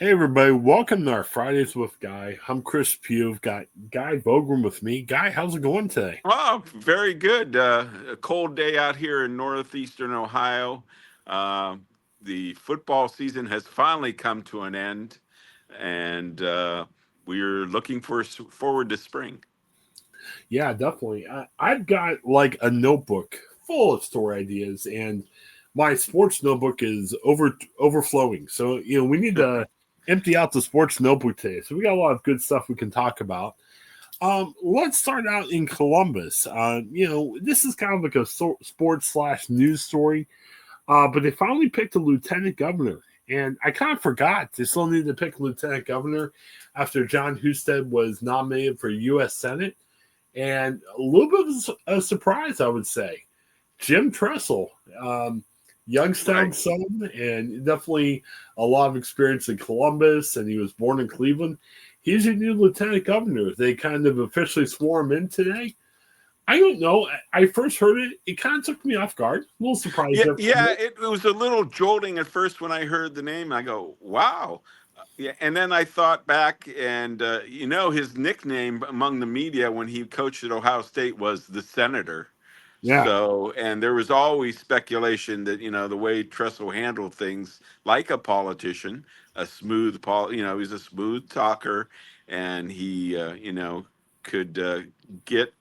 Hey everybody, welcome to our Fridays with Guy. I'm Chris Pugh. I've got Guy Vogel with me. Guy, how's it going today? Oh, very good. A cold day out here in northeastern Ohio. Uh, the football season has finally come to an end, and we're looking forward to spring. Yeah, definitely. I've got like a notebook full of story ideas, and my sports notebook is overflowing. So we need to empty out the sports notebook today. So we got a lot of good stuff we can talk about. Let's start out in Columbus. This is kind of like a sports slash news story. But they finally picked a lieutenant governor. And I kind of forgot they still needed to pick a lieutenant governor after John Husted was nominated for U.S. Senate. And a little bit of a surprise, I would say. Jim Tressel, Youngstown son, and definitely a lot of experience in Columbus, and he was born in Cleveland. He's your new lieutenant governor. They kind of officially swore him in today. I don't know. I first heard it. It kind of took me off guard. A little surprised. Yeah, it was a little jolting at first when I heard the name. I go, "Wow." Yeah, and then I thought back, and his nickname among the media when he coached at Ohio State was the Senator. Yeah. So, and there was always speculation that the way Tressel handled things, like a politician, he's a smooth talker, and he could get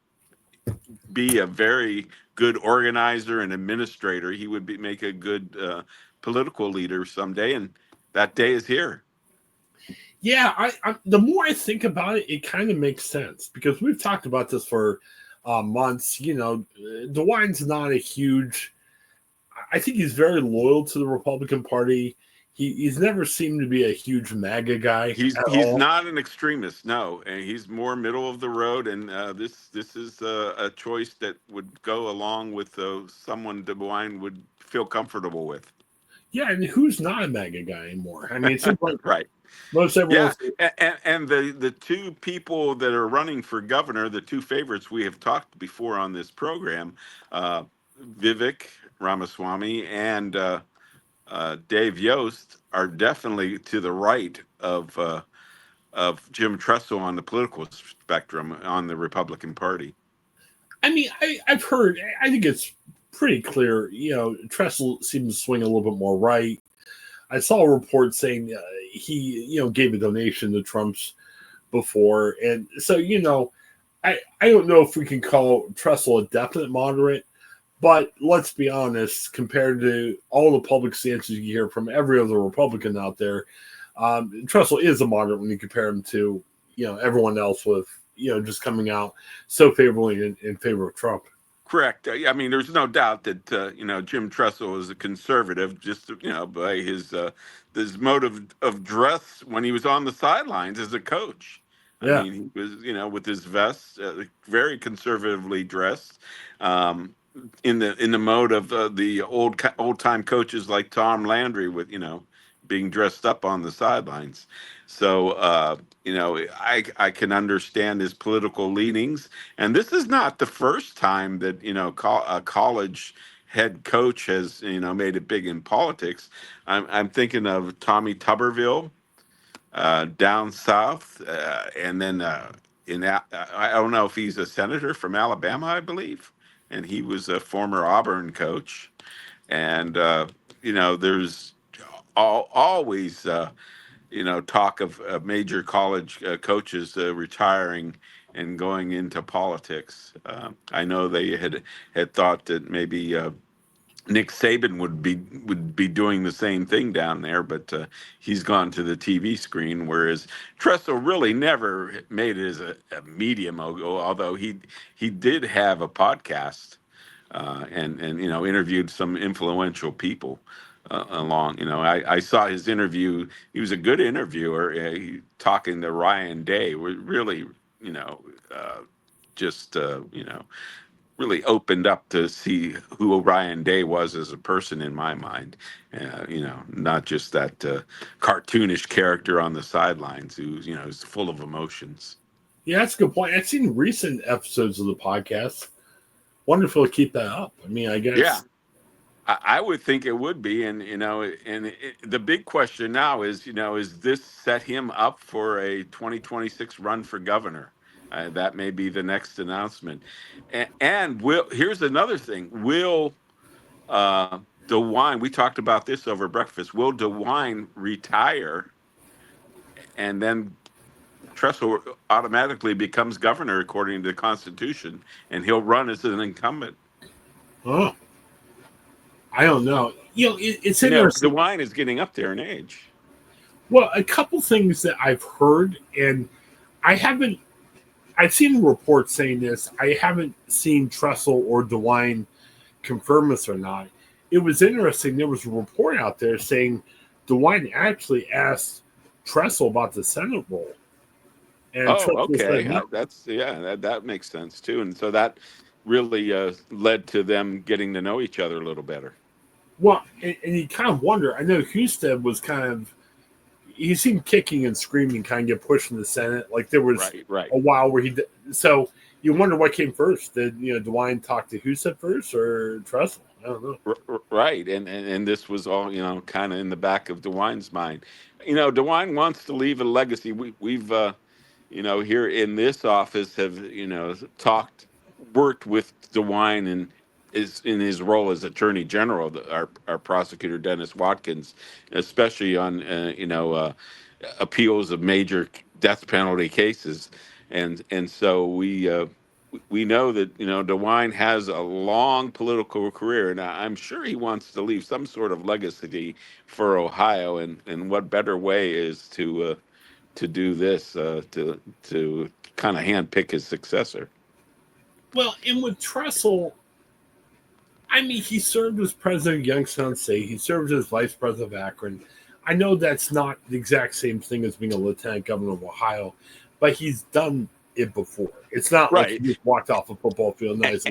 be a very good organizer and administrator. He would make a good political leader someday, and that day is here. Yeah, the more I think about it, it kind of makes sense because we've talked about this for months. DeWine's not a huge. I think he's very loyal to the Republican Party. He's never seemed to be a huge MAGA guy. He's not an extremist, no, and he's more middle of the road. And this is a choice that would go along with someone DeWine would feel comfortable with. Yeah, and who's not a MAGA guy anymore? I mean, it seems like right. Most everyone. Yeah, and the two people that are running for governor, the two favorites we have talked before on this program, Vivek Ramaswamy and Dave Yost, are definitely to the right of Jim Tressel on the political spectrum on the Republican Party. I mean, I've heard. I think it's pretty clear. Tressel seems to swing a little bit more right. I saw a report saying he, gave a donation to Trump's before, and so I don't know if we can call Tressel a definite moderate, but let's be honest, compared to all the public stances you hear from every other Republican out there, Tressel is a moderate when you compare him to everyone else with just coming out so favorably in favor of Trump. Correct. I mean, there's no doubt that Jim Tressel is a conservative, just by his mode of dress when he was on the sidelines as a coach. Yeah. I mean, he was with his vest, very conservatively dressed, in the mode of the old time coaches like Tom Landry with being dressed up on the sidelines. So, I can understand his political leanings. And this is not the first time that, a college head coach has, made it big in politics. I'm thinking of Tommy Tuberville down south. And then I don't know if he's a senator from Alabama, I believe. And he was a former Auburn coach. And, there's always talk of major college coaches retiring and going into politics. I know they had thought that maybe Nick Saban would be doing the same thing down there, but he's gone to the TV screen. Whereas Tressel really never made it as a media mogul, although he did have a podcast and interviewed some influential people. Along, I saw his interview. He was a good interviewer. Talking to Ryan Day, really, just really opened up to see who Ryan Day was as a person in my mind. Not just that cartoonish character on the sidelines who's is full of emotions. Yeah, that's a good point. I've seen recent episodes of the podcast. Wonderful to keep that up. I mean, I guess. Yeah. I would think it would be, and the big question now is, is this set him up for a 2026 run for governor? That may be the next announcement. And will here's another thing: will DeWine? We talked about this over breakfast. Will DeWine retire, and then Tressel automatically becomes governor according to the Constitution, and he'll run as an incumbent? Oh, I don't know. It's interesting. DeWine is getting up there in age. Well, a couple things that I've heard, and I haven't. I've seen reports saying this. I haven't seen Tressel or DeWine confirm this or not. It was interesting. There was a report out there saying DeWine actually asked Tressel about the Senate role. And Oh, Tressel okay. said no. That makes sense too. And so that really led to them getting to know each other a little better. Well, and you kind of wonder. I know Houston was kind of. He seemed kicking and screaming, kind of get pushed in the Senate. Like there was right. a while where he did. So you wonder what came first. Did DeWine talk to Houston first or Tressel? I don't know. Right, and this was all kind of in the back of DeWine's mind. DeWine wants to leave a legacy. We've here in this office have worked with DeWine and is in his role as Attorney General, our prosecutor Dennis Watkins, especially on appeals of major death penalty cases, and so we know that DeWine has a long political career, and I'm sure he wants to leave some sort of legacy for Ohio, and what better way is to do this to kind of handpick his successor. Well, and with Tressel, I mean, he served as president of Youngstown State. He served as vice president of Akron. I know that's not the exact same thing as being a lieutenant governor of Ohio, but he's done it before. It's not like he just walked off a football field and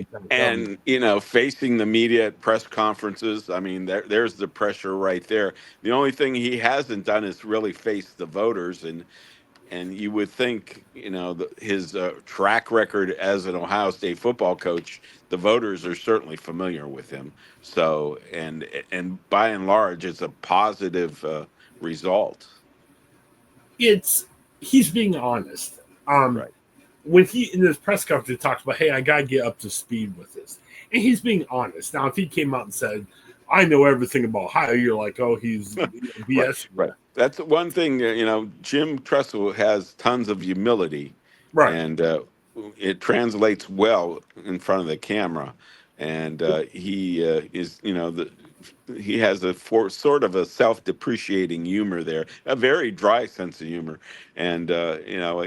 facing the media at press conferences. I mean, there's the pressure right there. The only thing he hasn't done is really face the voters, and you would think, his track record as an Ohio State football coach, the voters are certainly familiar with him. So, and by and large, it's a positive result. He's being honest. Right. When he in his press conference he talks about, hey, I gotta get up to speed with this, and he's being honest. Now, if he came out and said, I know everything about Ohio, you're like, oh, he's BS. Right. That's one thing. Jim Tressel has tons of humility, right? And it translates well in front of the camera. And he is, he has sort of a self-depreciating humor there, a very dry sense of humor. And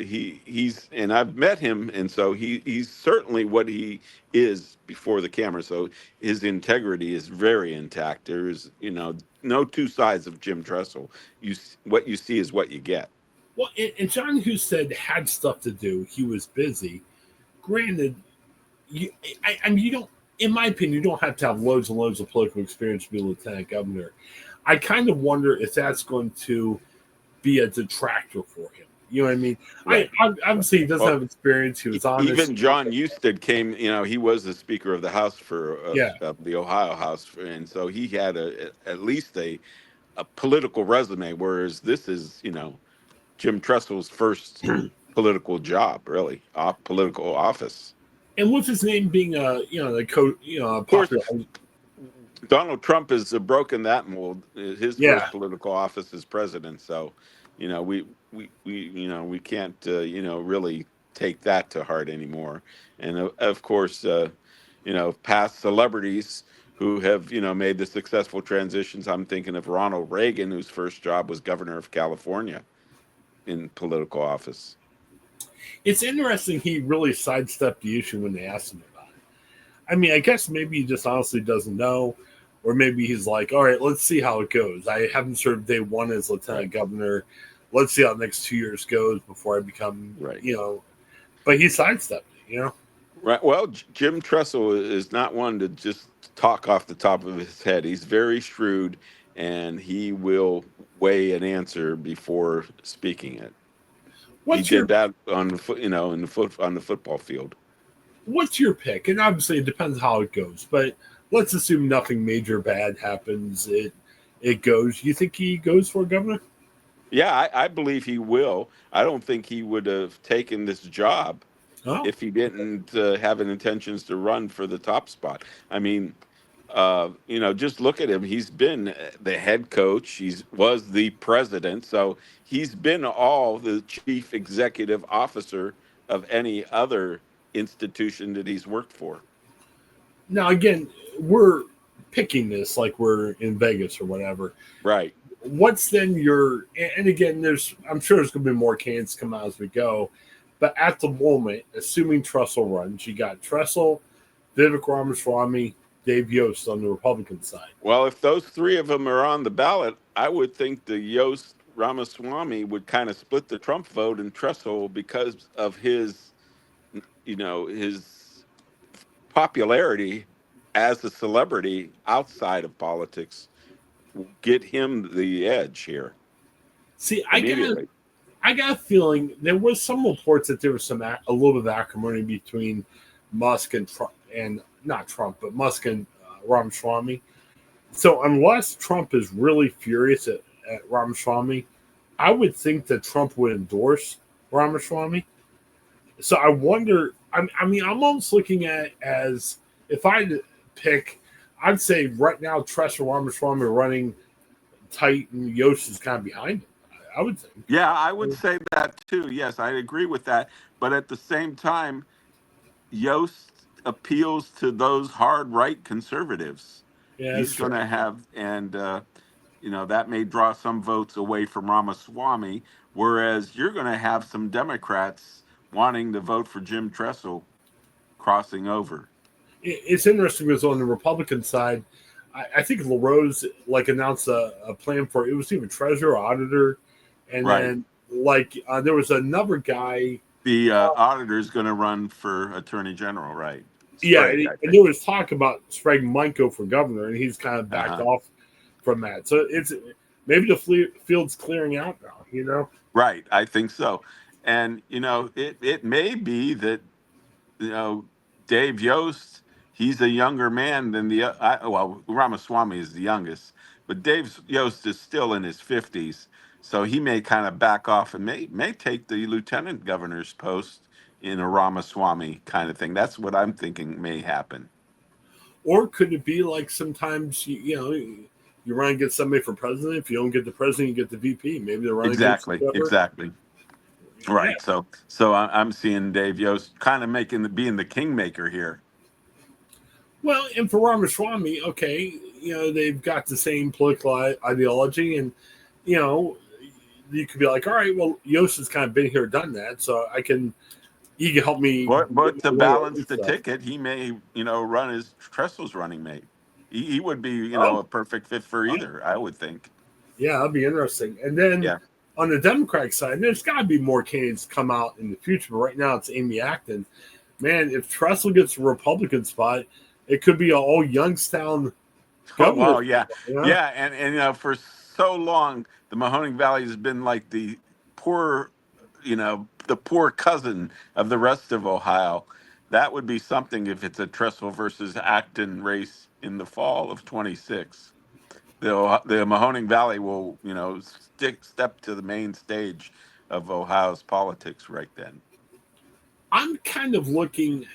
he's and I've met him, and so he's certainly what he is before the camera. So his integrity is very intact. There is no two sides of Jim Tressel. What you see is what you get. Well, and John Hughes said had stuff to do. He was busy. Granted, I mean, you don't. In my opinion, you don't have to have loads and loads of political experience to be a lieutenant governor. I kind of wonder if that's going to be a detractor for him. You know what I mean? Right. Obviously, he doesn't have experience. He was honest. Even John Husted came, he was the Speaker of the House for the Ohio House. And so he had at least a political resume, whereas this is, Jim Tressel's first political job, really, political office. And with his name being, the coach, of course, Donald Trump has broken that mold. His first political office as president. So, we can't, really take that to heart anymore. And of course, past celebrities who have, made the successful transitions. I'm thinking of Ronald Reagan, whose first job was governor of California in political office. It's interesting he really sidestepped the issue when they asked him about it. I mean, I guess maybe he just honestly doesn't know, or maybe he's like, all right, let's see how it goes. I haven't served day one as lieutenant governor. Let's see how the next 2 years goes before I become, but he sidestepped it, Right. Well, Jim Tressel is not one to just talk off the top of his head. He's very shrewd, and he will weigh an answer before speaking it. Did that on the football field. What's your pick? And obviously it depends how it goes, but let's assume nothing major bad happens. It goes. You think he goes for governor? Yeah, I believe he will. I don't think he would have taken this job Oh, if he didn't have an intentions to run for the top spot. I mean, just look at him. He's been the head coach. He's was the president, so he's been all the chief executive officer of any other institution that he's worked for. now again, we're picking this like we're in Vegas or whatever. Right. What's then your? And again, I'm sure there's going to be more candidates come out as we go. But at the moment, assuming Tressel runs, you got Tressel, Vivek Ramaswamy, Dave Yost on the Republican side. Well, if those three of them are on the ballot, I would think the Yost Ramaswamy would kind of split the Trump vote and Tressel because of his popularity as a celebrity outside of politics, get him the edge here See, immediately. I got a feeling there was some reports that there was a little bit of acrimony between Musk and Trump, and not Trump, but Musk and Ramaswamy. So unless Trump is really furious at Ramaswamy, I would think that Trump would endorse Ramaswamy. So I wonder. I mean, I'm almost looking at it as if I had to pick, I'd say right now Tressel Ramaswamy are running tight, and Yost is kind of behind him. I would think. Yeah, I would say that too. Yes, I agree with that. But at the same time, Yost appeals to those hard right conservatives. Yeah, that's He's true. going to have, and that may draw some votes away from Ramaswamy, whereas you're going to have some Democrats wanting to vote for Jim Tressel crossing over. It's interesting because on the Republican side, I think LaRose announced a plan for it was even treasurer, auditor, and Right. then there was another guy. The auditor is going to run for attorney general, right? Sprague, and there was talk about Sprague might go for governor, and he's kind of backed off from that. So it's maybe the field's clearing out now. Right, I think so. And it may be that Dave Yost, he's a younger man than Ramaswamy is the youngest, but Dave Yost is still in his 50s, so he may kind of back off and may take the lieutenant governor's post in a Ramaswamy kind of thing. That's what I'm thinking may happen. Or could it be like sometimes you run and get somebody for president? If you don't get the president, you get the VP. Maybe they're running Exactly. Right. Yeah. So I'm seeing Dave Yost kind of being the kingmaker here. Well, and for Ramaswamy, okay, they've got the same political ideology, and you could be like, all right, well, Yost has kind of been here, done that, so he can help me. But to balance the ticket, he may, run as Tressel's running mate. He would be, a perfect fit for either, I would think. Yeah, that'd be interesting. And then on the Democratic side, there's got to be more candidates come out in the future. But right now, it's Amy Acton. Man, if Tressel gets a Republican spot, it could be an all Youngstown governor. Oh, yeah. Yeah, and for so long, the Mahoning Valley has been like the poor cousin of the rest of Ohio. That would be something if it's a Tressel versus Acton race in the fall of 26. The Mahoning Valley will, step to the main stage of Ohio's politics right then. I'm kind of looking,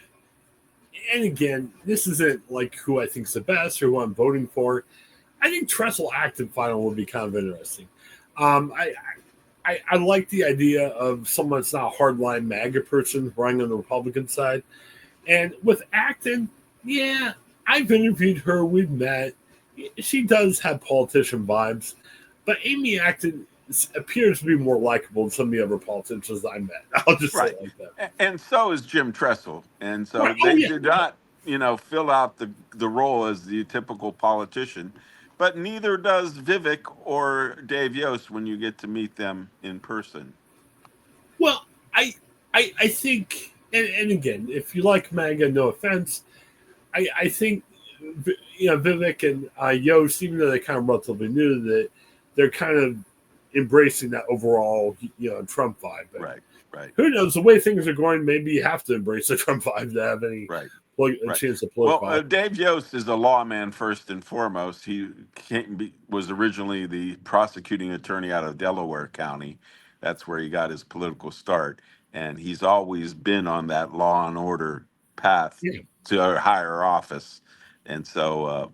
and again, this isn't like who I think's the best or who I'm voting for. I think Tressel Acton final would be kind of interesting. I like the idea of someone that's not a hardline MAGA person running on the Republican side. And with Acton, yeah, I've interviewed her. We've met. She does have politician vibes. But Amy Acton appears to be more likable than some of the other politicians I met. I'll just say it like that. And so is Jim Tressel. And so they do not, fill out the role as the typical politician. But neither does Vivek or Dave Yost when you get to meet them in person. Well, I think, and again, if you like MAGA, no offense, I think, Vivek and Yost, even though they're kind of relatively new, that they're kind of embracing that overall, Trump vibe. But right. Who knows? The way things are going, maybe you have to embrace the Trump vibe to have any a Right. chance to Well, political. Dave Yost is a lawman first and foremost. He was originally the prosecuting attorney out of Delaware County. That's where he got his political start, and he's always been on that law and order path Yeah, to a higher office. And so,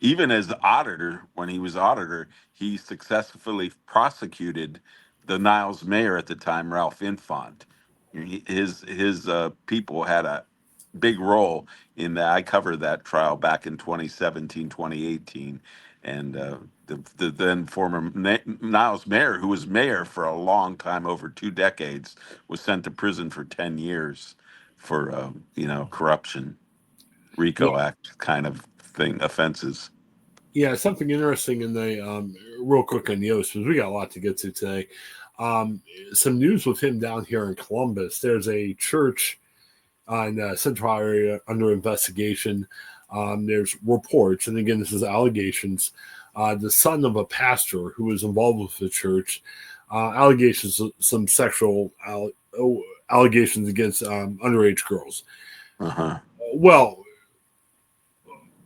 even as the auditor, when he was auditor, he successfully prosecuted the Niles mayor at the time, Ralph Infant. His people had a big role in that. I covered that trial back in 2017, 2018, and the then former Niles mayor, who was mayor for a long time, over 2 decades, was sent to prison for 10 years for corruption, yeah, RICO Act kind of thing offenses. yeah. Something interesting in the real quick on Yost, because we got a lot to get to today. Um, some news with him down here in Columbus. There's a church in the Central area under investigation. There's reports, and again, this is allegations. The son of a pastor who was involved with the church, allegations of some sexual allegations against underage girls. Uh-huh. Well,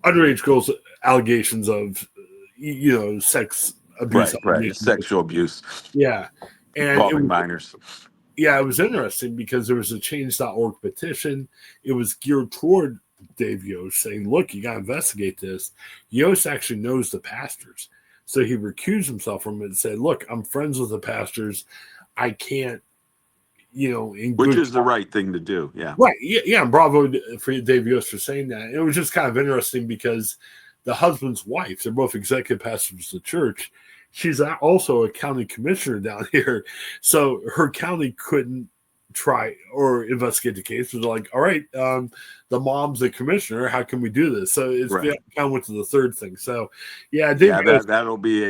underage girls allegations of sex abuse Right. allegations. Sexual abuse Yeah, and involving minors. it was interesting because there was a change.org petition. It was geared toward Dave Yost saying, look, you got to investigate this. Yost actually knows the pastors. So he recused himself from it and said, look, I'm friends with the pastors. I can't, in Which good is the right thing to do. Yeah. right. Yeah. And bravo for Dave Yost for saying that. It was just kind of interesting because the husband's wife, they're both executive pastors of the church. She's also a county commissioner down here. So her county couldn't try or investigate the case. It was like, all right, the mom's the commissioner. How can we do this? So it's Right. kind of went to the third thing. So, yeah, Dave Yeah, Yost, that'll be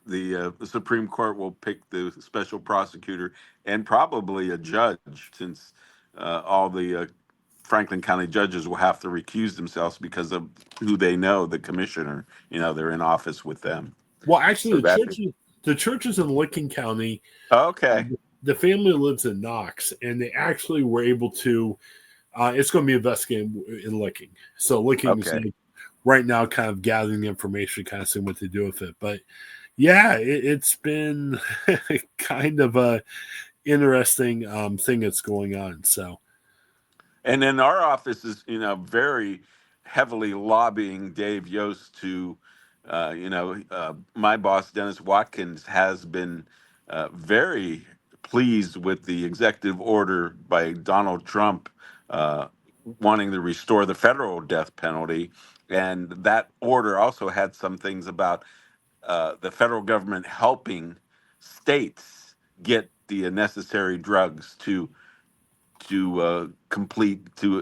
the Supreme Court will pick the special prosecutor and probably a judge, since all the Franklin County judges will have to recuse themselves because of who they know, the commissioner. They're in office with them. well, actually, So that the churches in Licking County, okay. the family lives in Knox, and they actually were able to. It's going to be investigated in Licking. So Licking is Okay. right now kind of gathering the information, kind of seeing what to do with it. But yeah, it's been kind of a interesting thing that's going on. So And then our office is, very heavily lobbying Dave Yost to, my boss, Dennis Watkins, has been very pleased with the executive order by Donald Trump uh, wanting to restore the federal death penalty. And that order also had some things about the federal government helping states get the necessary drugs to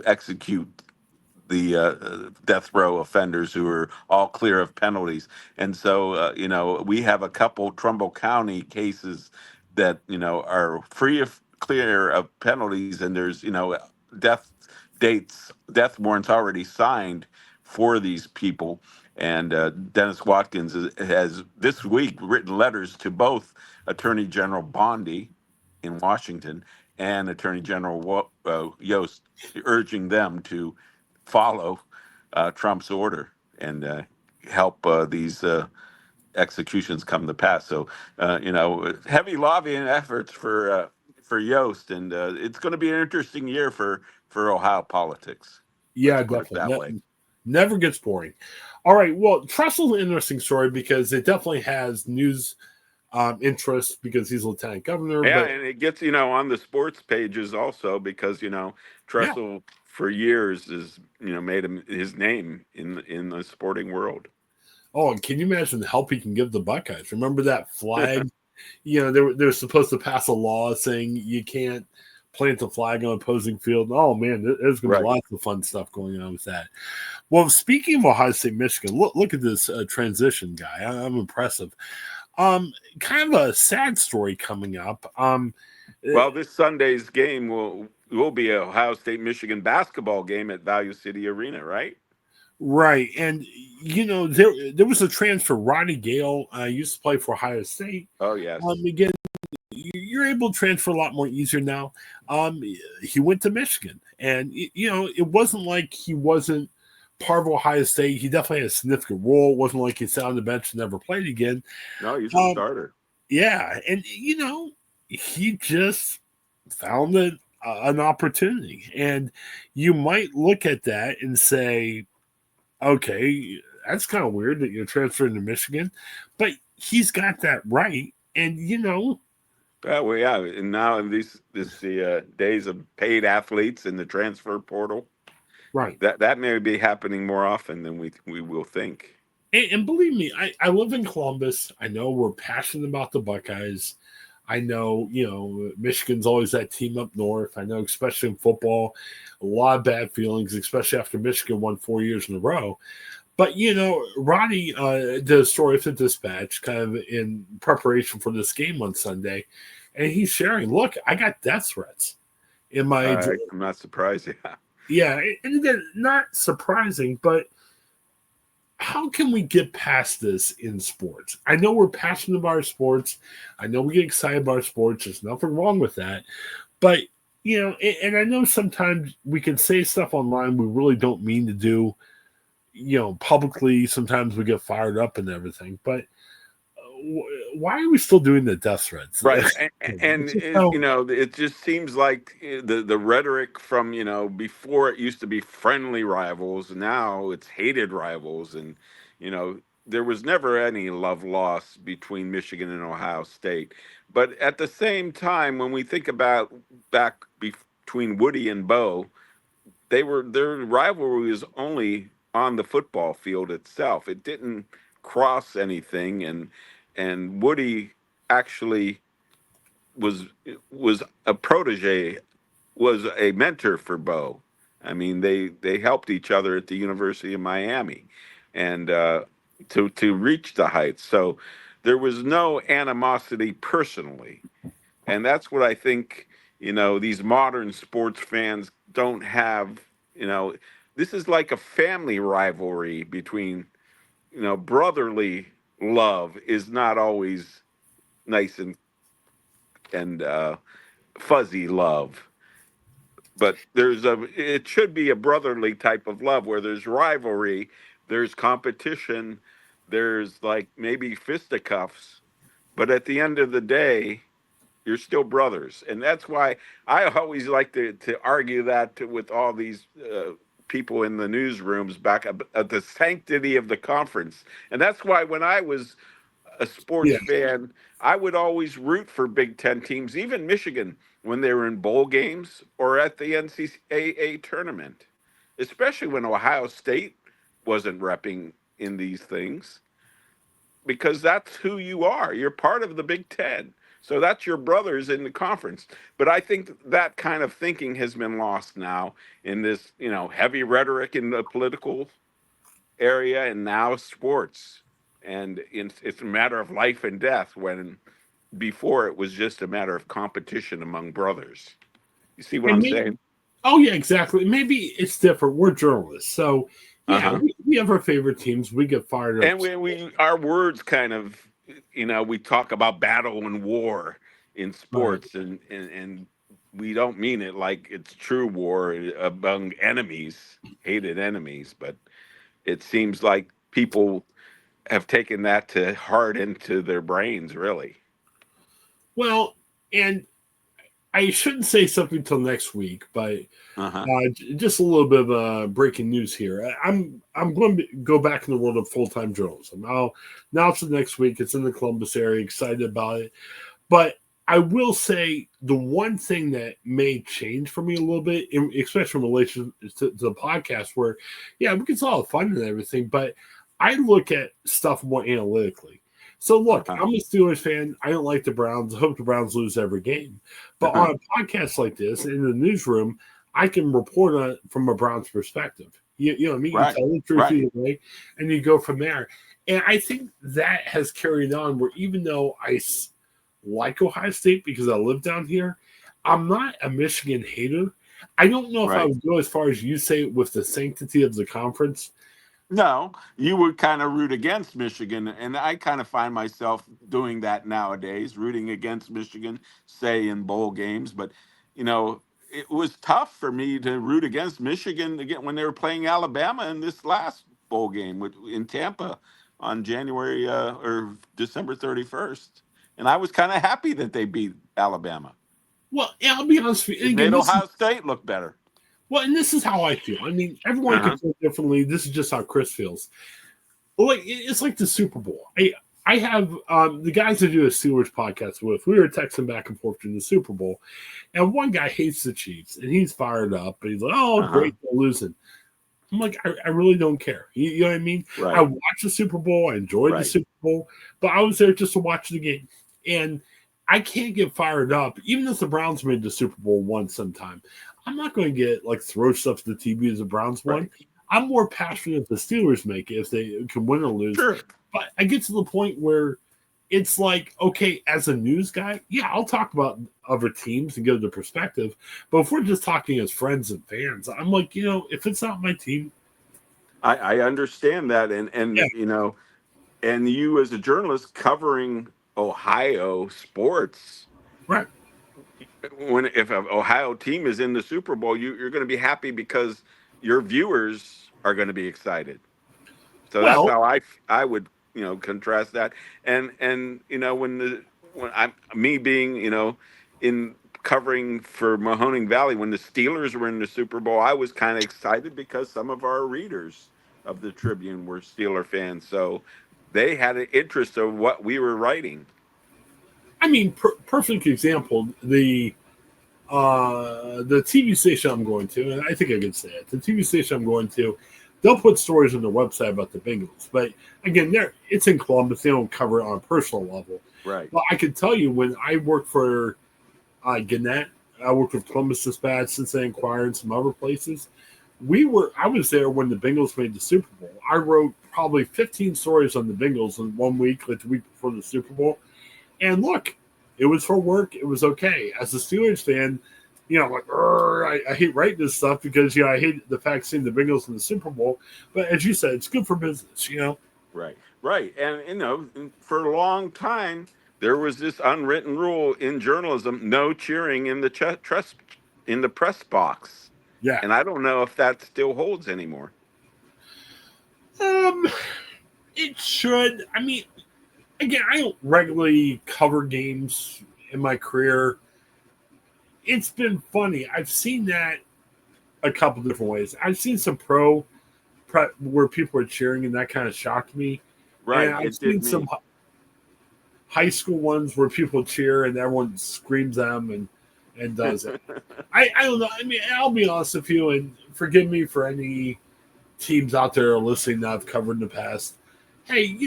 execute the death row offenders who are all clear of penalties. And so, we have a couple Trumbull County cases that, are free of clear of penalties, and there's, death death warrants already signed for these people. And Dennis Watkins has this week written letters to both Attorney General Bondi in Washington and Attorney General Yost, urging them to follow Trump's order and help these executions come to pass. So, heavy lobbying efforts for Yost, and it's going to be an interesting year for Ohio politics. Let's yeah, put it definitely. that way. Never gets boring. All right. Well, Tressel's an interesting story because it definitely has news interest because he's lieutenant governor. Yeah, But and it gets on the sports pages also because yeah. Tressel for years is made him his name in the sporting world. Oh, and can you imagine the help he can give the Buckeyes? Remember that flag? They're supposed to pass a law saying you can't plant a flag on opposing field. Oh man, there's going to be Right. lots of fun stuff going on with that. Well, speaking of Ohio State, Michigan, look at this transition guy. I'm impressive. Kind of a sad story coming up. Well, this Sunday's game will be a Ohio State Michigan basketball game at Value City Arena, right? Right, and there was a transfer. Ronnie Gayle used to play for Ohio State. Oh yes. Again, you're able to transfer a lot more easier now. He went to Michigan, and it wasn't like he wasn't part of Ohio State. He definitely had a significant role. It wasn't like he sat on the bench and never played again. No, he's a starter. Yeah, and he just found an opportunity, and you might look at that and say, okay, that's kind of weird that you're transferring to Michigan, but he's got that right, and Well, yeah, and now in the days of paid athletes in the transfer portal, right, that may be happening more often than we will think. And believe me, I live in Columbus. I know we're passionate about the Buckeyes. I know, Michigan's always that team up north. I know, especially in football, a lot of bad feelings, especially after Michigan won 4 years in a row. But, Ronnie did a story for Dispatch kind of in preparation for this game on Sunday. And he's sharing, look, I got death threats in my. I'm not surprised. Yeah. Yeah. And again, not surprising, but how can we get past this in sports? I know we're passionate about our sports. I know we get excited about our sports. There's nothing wrong with that. But, and I know sometimes we can say stuff online we really don't mean to do, publicly. Sometimes we get fired up and everything. But why are we still doing the death threats? Right. And it just seems like the rhetoric from, before it used to be friendly rivals. Now it's hated rivals. And, there was never any love lost between Michigan and Ohio State. But at the same time, when we think about back between Woody and Bo, their rivalry was only on the football field itself. It didn't cross anything. And Woody actually was a protege, was a mentor for Bo. I mean, they helped each other at the University of Miami, and to reach the heights. So there was no animosity personally, and that's what I think. These modern sports fans don't have. This is like a family rivalry between. Brotherly love is not always nice and fuzzy love, but it should be a brotherly type of love where there's rivalry, there's competition, there's like maybe fisticuffs, but at the end of the day, you're still brothers. And that's why I always like to argue that with all these people in the newsrooms back at the sanctity of the conference. And that's why when I was a sports fan, I would always root for Big Ten teams, even Michigan, when they were in bowl games or at the NCAA tournament, especially when Ohio State wasn't repping in these things, because that's who you are. You're part of the Big Ten. So that's your brothers in the conference. But I think that kind of thinking has been lost now in this, heavy rhetoric in the political area and now sports. And it's a matter of life and death when before it was just a matter of competition among brothers. You see what I'm saying? Oh, yeah, exactly. Maybe it's different. We're journalists. So, we have our favorite teams. We get fired up. And our words kind of, we talk about battle and war in sports, right. and we don't mean it like it's true war among enemies, hated enemies, but it seems like people have taken that to heart into their brains, really. Well, and I shouldn't say something till next week, but just a little bit of breaking news here. I'm going to go back in the world of full-time journalism. Now it's the next week. It's in the Columbus area. Excited about it. But I will say the one thing that may change for me a little bit, especially in relation to the podcast, where, we can still have fun and everything, but I look at stuff more analytically. So, look, I'm a Steelers fan. I don't like the Browns. I hope the Browns lose every game. But on a podcast like this, in the newsroom, I can report on it from a Browns perspective. You know what I mean? Right. You tell the truth either way, and you go from there. And I think that has carried on where even though I like Ohio State because I live down here, I'm not a Michigan hater. I don't know if I would go as far as you say with the sanctity of the conference, No, you would kind of root against Michigan, and I kind of find myself doing that nowadays, rooting against Michigan, say in bowl games. But you know, it was tough for me to root against Michigan again when they were playing Alabama in this last bowl game in Tampa on January or December 31st, and I was kind of happy that they beat Alabama. Well, yeah, I'll be honest with you. It And again, made this is Ohio State look better. well, and this is how I feel. I mean, everyone can Uh-huh. feel differently. This is just how Chris feels. Like it's like the Super Bowl. I have the guys I do a Steelers podcast with. We were texting back and forth during the Super Bowl, and one guy hates the Chiefs, and he's fired up. And he's like, "Oh, Uh-huh. great, they're losing." I'm like, I really don't care. You know what I mean? I Right. watched the Super Bowl. I enjoyed the Right. Super Bowl, but I was there just to watch the game. And I can't get fired up, even if the Browns made the Super Bowl once sometime. I'm not going to get like throw stuff to the TV as the Browns won. Right. I'm more passionate if the Steelers make it, if they can win or lose. Sure. But I get to the point where it's like, okay, as a news guy, yeah, I'll talk about other teams and give the perspective. But if we're just talking as friends and fans, I'm like, if it's not my team, I understand that, yeah, and you know, and you as a journalist covering Ohio sports, right. when if an Ohio team is in the Super Bowl, you're going to be happy because your viewers are going to be excited. So that's Well, how I would contrast that, and when I'm me being in covering for Mahoning Valley when the Steelers were in the Super Bowl, I was kind of excited because some of our readers of the Tribune were Steeler fans, so they had an interest of what we were writing. I mean, perfect example. The TV station I'm going to, and I think I can say it. The TV station I'm going to, they'll put stories on their website about the Bengals, but again, it's in Columbus. They don't cover it on a personal level. Right. But I can tell you when I worked for Gannett, I worked with Columbus Dispatch, Cincinnati Enquirer, and some other places. I was there when the Bengals made the Super Bowl. I wrote probably 15 stories on the Bengals in 1 week, like the week before the Super Bowl. And look, it was for work. It was okay. As a Steelers fan, I'm like, I hate writing this stuff because, I hate the fact seeing the Bengals in the Super Bowl. But as you said, it's good for business. Right, right, and for a long time there was this unwritten rule in journalism: no cheering in the in the press box, Yeah. and I don't know if that still holds anymore. Um, it should. I mean, again, I don't regularly cover games in my career. It's been funny. I've seen that a couple different ways. I've seen some prep where people are cheering, and that kind of shocked me. And Right, I've it did seen some me. high school ones where people cheer and everyone screams them and does it. I don't know. I mean, I'll be honest with you, and forgive me for any teams out there listening that I've covered in the past. Hey,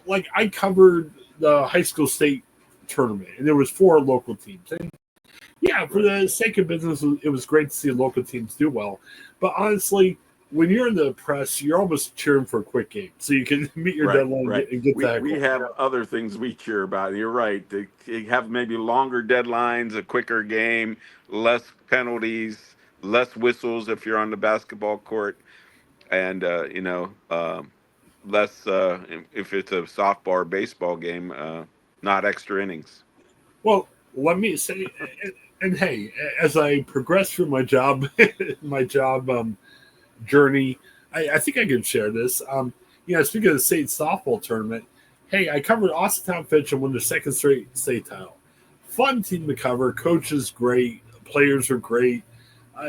like I covered the high school state tournament, and there was 4 local teams. And yeah, for Right, the sake of business, it was great to see local teams do well. But honestly, when you're in the press, you're almost cheering for a quick game so you can meet your right, deadline right. and get the heck We home. have other things we cheer about. You're right. They have maybe longer deadlines, a quicker game, less penalties, less whistles if you're on the basketball court, and less if it's a softball or baseball game, not extra innings. Well, let me say, and hey, as I progress through my job, my job journey, I think I can share this. Speaking of the state softball tournament, hey, I covered Austintown Fitch and won the second straight state title. Fun team to cover. Coaches great. Players are great.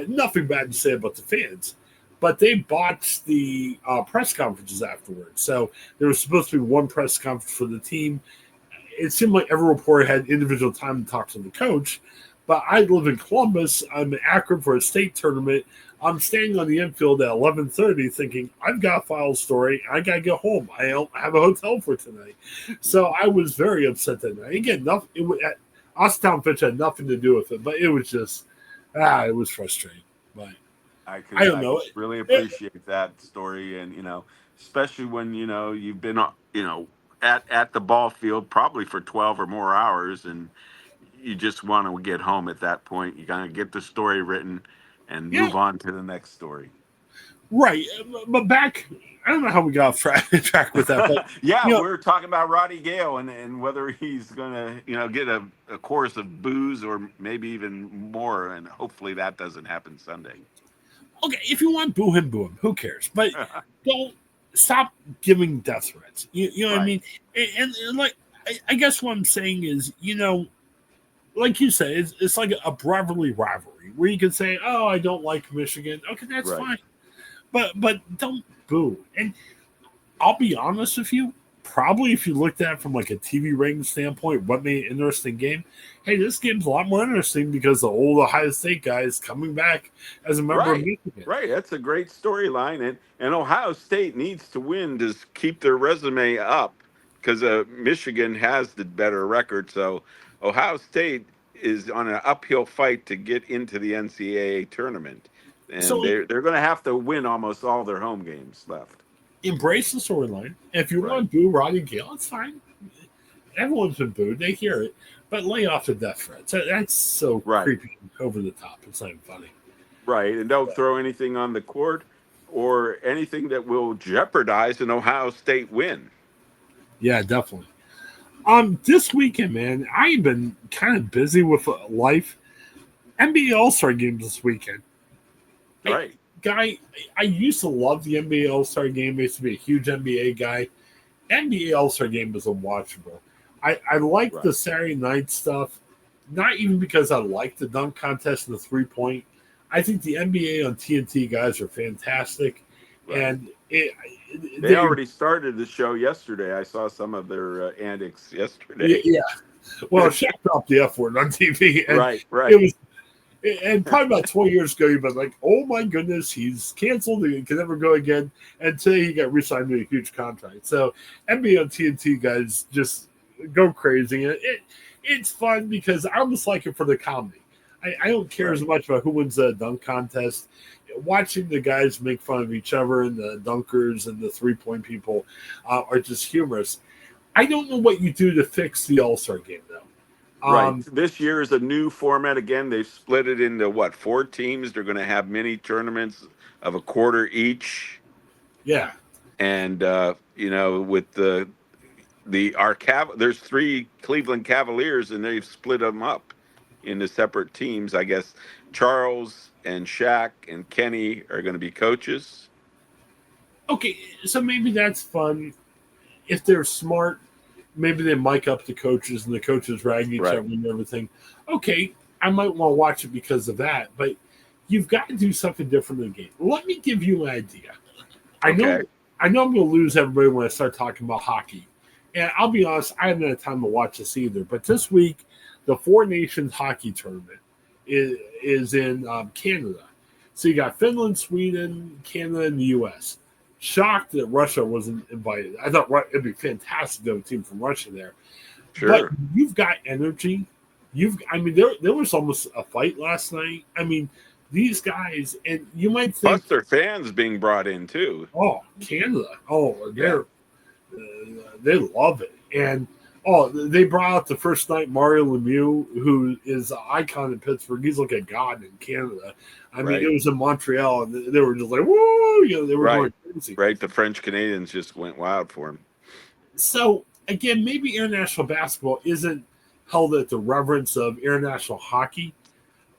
Nothing bad to say about the fans. But they botched the press conferences afterwards. So there was supposed to be one press conference for the team. It seemed like every reporter had individual time to talk to the coach. But I live in Columbus. I'm in Akron for a state tournament. I'm standing on the infield at 11:30, thinking I've got to file a story. I got to get home. I don't have a hotel for tonight, so I was very upset that night. Again, nothing. Austintown Fitch had nothing to do with it, but it was just it was frustrating. But I don't I know. could really appreciate that story, and especially when you've been at the ball field probably for 12 or more hours, and you just want to get home at that point. You gotta get the story written and Yeah, move on to the next story. right. But back. I don't know how we got off track with that, but yeah, you know, we're talking about Ronnie Gayle and whether he's going to, get a chorus of boos or maybe even more, and hopefully that doesn't happen Sunday. okay, if you want boo him, who cares? But don't stop giving death threats. You know what I mean? And like, I guess what I'm saying is, like you said, it's like a brotherly rivalry where you can say, "Oh, I don't like Michigan." Okay, that's fine, but don't boo. And I'll be honest with you. Probably, if you looked at it from like a TV rating standpoint, what made an interesting game? Hey, this game's a lot more interesting because the old Ohio State guy is coming back as a member of Michigan. Right, that's a great storyline, and Ohio State needs to win to keep their resume up because Michigan has the better record. So Ohio State is on an uphill fight to get into the NCAA tournament, and So they're going to have to win almost all their home games left. Embrace the storyline. If you want to boo Ronnie Gayle, it's fine. Everyone's been booed; they hear it. But lay off the death threats. That's so creepy, over the top. It's not even funny. Right, and don't throw anything on the court or anything that will jeopardize an Ohio State win. Yeah, definitely. This weekend, man, I've been kind of busy with life. NBA All-Star games this weekend. Right. I used to love the NBA All-Star game. I used to be a huge NBA guy. NBA All-Star game was unwatchable. I like the Saturday night stuff, not even because I like the dunk contest and the three-point. I think the NBA on TNT guys are fantastic. And they already started the show yesterday. I saw some of their antics yesterday. Yeah. Well, Shaq dropped the F word on TV. And right. It was, and probably about 20 years ago, you've been like, oh my goodness, he's canceled. He can never go again. And today he got re-signed to a huge contract. So NBA on TNT guys just go crazy. And it's fun because I almost like it for the comedy. I don't care as much about who wins the dunk contest. Watching the guys make fun of each other and the dunkers and the three-point people are just humorous. I don't know what you do to fix the All-Star game, though. This year is a new format again. They've split it into 4 teams. They're going to have mini tournaments of a quarter each. Yeah. And with there's 3 Cleveland Cavaliers, and they've split them up into separate teams. I guess Charles and Shaq and Kenny are going to be coaches. Okay, so maybe that's fun. If they're smart, maybe they mic up the coaches and the coaches rag each other and everything. Okay, I might want to watch it because of that, but you've got to do something different in the game. Let me give you an idea. I know I'm going to lose everybody when I start talking about hockey. And I'll be honest, I haven't had time to watch this either. But this week, the 4 Nations hockey tournament is in Canada. So you got Finland, Sweden, Canada, and the U.S. Shocked that Russia wasn't invited. I thought it'd be fantastic to have a team from Russia there. Sure. But you've got energy. There was almost a fight last night. I mean, these guys, and you might think. Plus, their fans being brought in, too. Oh, Canada. Oh, they love it. And, they brought out the first night Mario Lemieux, who is an icon in Pittsburgh. He's like a god in Canada. I mean, it was in Montreal, and they were just like, woo! They were going crazy. Right, the French Canadians just went wild for him. So, again, maybe international basketball isn't held at the reverence of international hockey,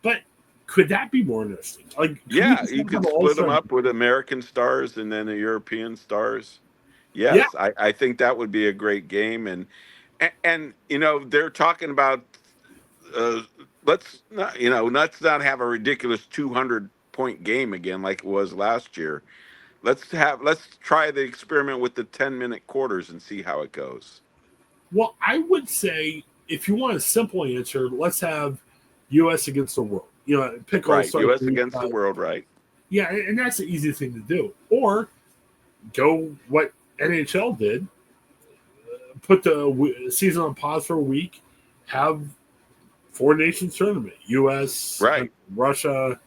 but could that be more interesting? You could split them up with American stars and then the European stars. Yes, yeah. I think that would be a great game. And they're talking about let's not have a ridiculous 200-point game again like it was last year. Let's try the experiment with the 10-minute quarters and see how it goes. Well, I would say if you want a simple answer, let's have U.S. against the world. Pick all U.S. against the world, right? Yeah, and that's the easy thing to do. Or go what NHL did. Put the season on pause for a week. Have 4 nations tournament. U.S., Russia.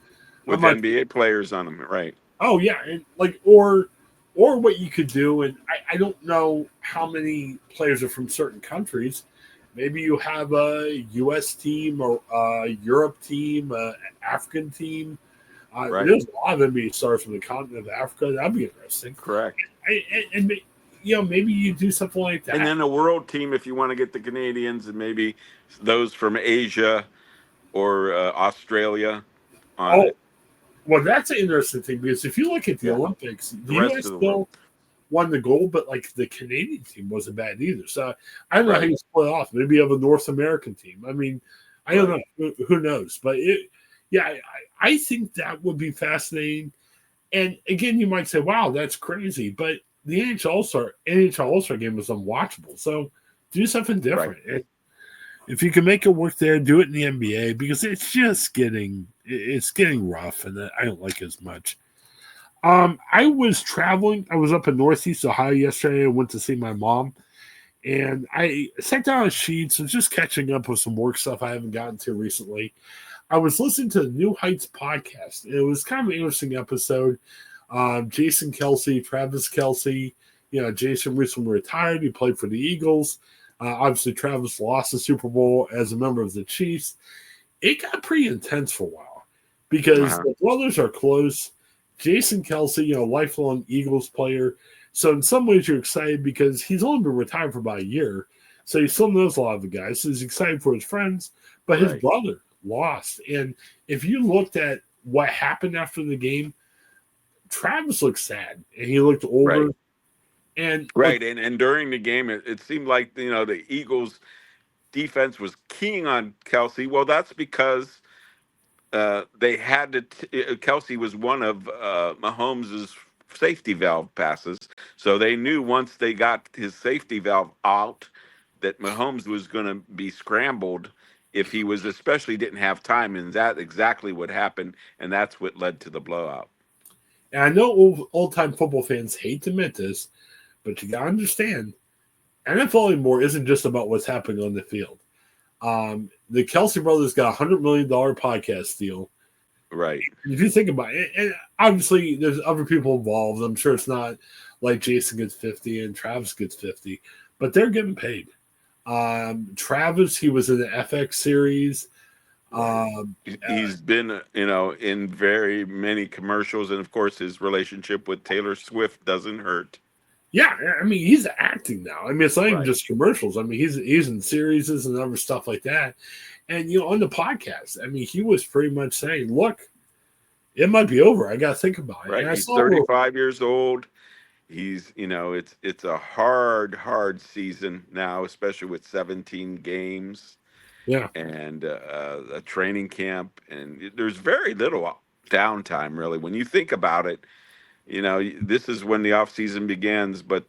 With NBA players on them, right? Oh, yeah. And or what you could do, and I don't know how many players are from certain countries. Maybe you have a U.S. team or a Europe team, an African team. There's a lot of NBA stars from the continent of Africa. That'd be interesting. Correct. and maybe you do something like that. And then a world team if you want to get the Canadians and maybe those from Asia or Australia on Oh, it. well, that's an interesting thing because if you look at the Yeah, Olympics, the the rest U.S. of the world. still won the gold, but like the Canadian team wasn't bad either. So I don't know how Right. you split off. Maybe you have a North American team. I mean, I don't know. Who knows? But I think that would be fascinating. And again, you might say, "Wow, that's crazy," but the NHL All-Star game was unwatchable. So do something different. Right. If you can make it work there, do it in the NBA because it's getting rough, and I don't like it as much. I was traveling. I was up in Northeast Ohio yesterday. I went to see my mom, and I sat down on sheets and just catching up with some work stuff I haven't gotten to recently. I was listening to the New Heights podcast. It was kind of an interesting episode. Jason Kelce, Travis Kelce. Jason recently retired. He played for the Eagles. Obviously, Travis lost the Super Bowl as a member of the Chiefs. It got pretty intense for a while because the brothers are close. Jason Kelce, lifelong Eagles player. So in some ways, you're excited because he's only been retired for about a year. So he still knows a lot of the guys. So he's excited for his friends. But his brother lost. And if you looked at what happened after the game, Travis looked sad. And he looked older. Right. And And during the game, it seemed like the Eagles' defense was keying on Kelce. Well, that's because they had to. Kelce was one of Mahomes's safety valve passes, so they knew once they got his safety valve out that Mahomes was going to be scrambled if he was, especially didn't have time, and that's exactly what happened, and that's what led to the blowout. And I know old-time football fans hate to admit this, but you got to understand, NFL anymore isn't just about what's happening on the field. The Kelce brothers got $100 million podcast deal. Right. If you think about it, and obviously there's other people involved. I'm sure it's not like Jason gets 50 and Travis gets 50, but they're getting paid. Travis, he was in the FX series. He's been, in very many commercials, and of course, his relationship with Taylor Swift doesn't hurt. Yeah, I mean, he's acting now. I mean, it's not even just commercials. I mean, he's in series and other stuff like that. And on the podcast, I mean, he was pretty much saying, "Look, it might be over. I got to think about it." Right, And he's 35 years old. He's, it's a hard season now, especially with 17 games. Yeah. And a training camp, and there's very little downtime really when you think about it. This is when the off season begins, but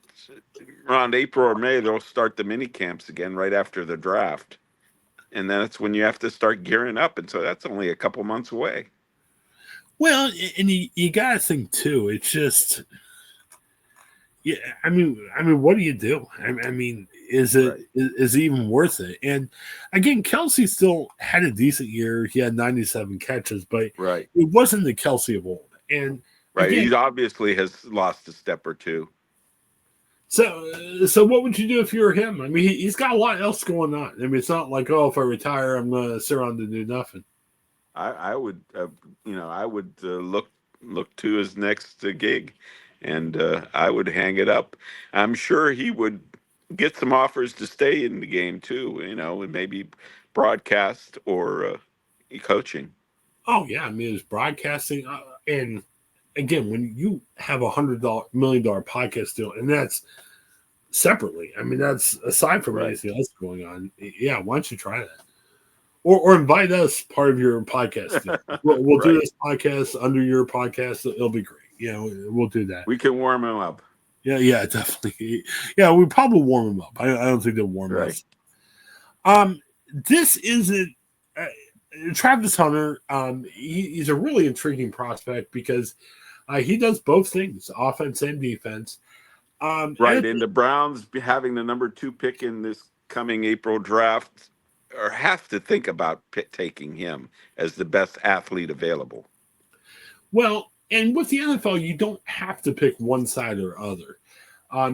around April or May they'll start the mini camps again right after the draft, and then it's when you have to start gearing up, and so that's only a couple months away. Well, and you got to think too. It's just, yeah. I mean, what do you do? I mean, is it even worth it? And again, Kelce still had a decent year. He had 97 catches, but it wasn't the Kelce of old. And again, he obviously has lost a step or two. So what would you do if you were him? I mean, he's got a lot else going on. I mean, it's not like, oh, if I retire, I'm going to sit around and do nothing. I would, look to his next gig, and I would hang it up. I'm sure he would get some offers to stay in the game too, and maybe broadcast or coaching. Oh yeah, I mean, it's broadcasting, and again, when you have $100 million podcast deal, and that's separately. I mean, that's aside from anything else going on. Yeah, why don't you try that? Or invite us part of your podcast deal. We'll do this podcast under your podcast. It'll be great. We'll do that. We can warm him up. Yeah, definitely. Yeah, we probably warm him up. I don't think they'll warm us. This isn't Travis Hunter. He's a really intriguing prospect because he does both things, offense and defense. And the Browns having the number 2 pick in this coming April draft, or have to think about taking him as the best athlete available. Well, and with the NFL, you don't have to pick one side or other.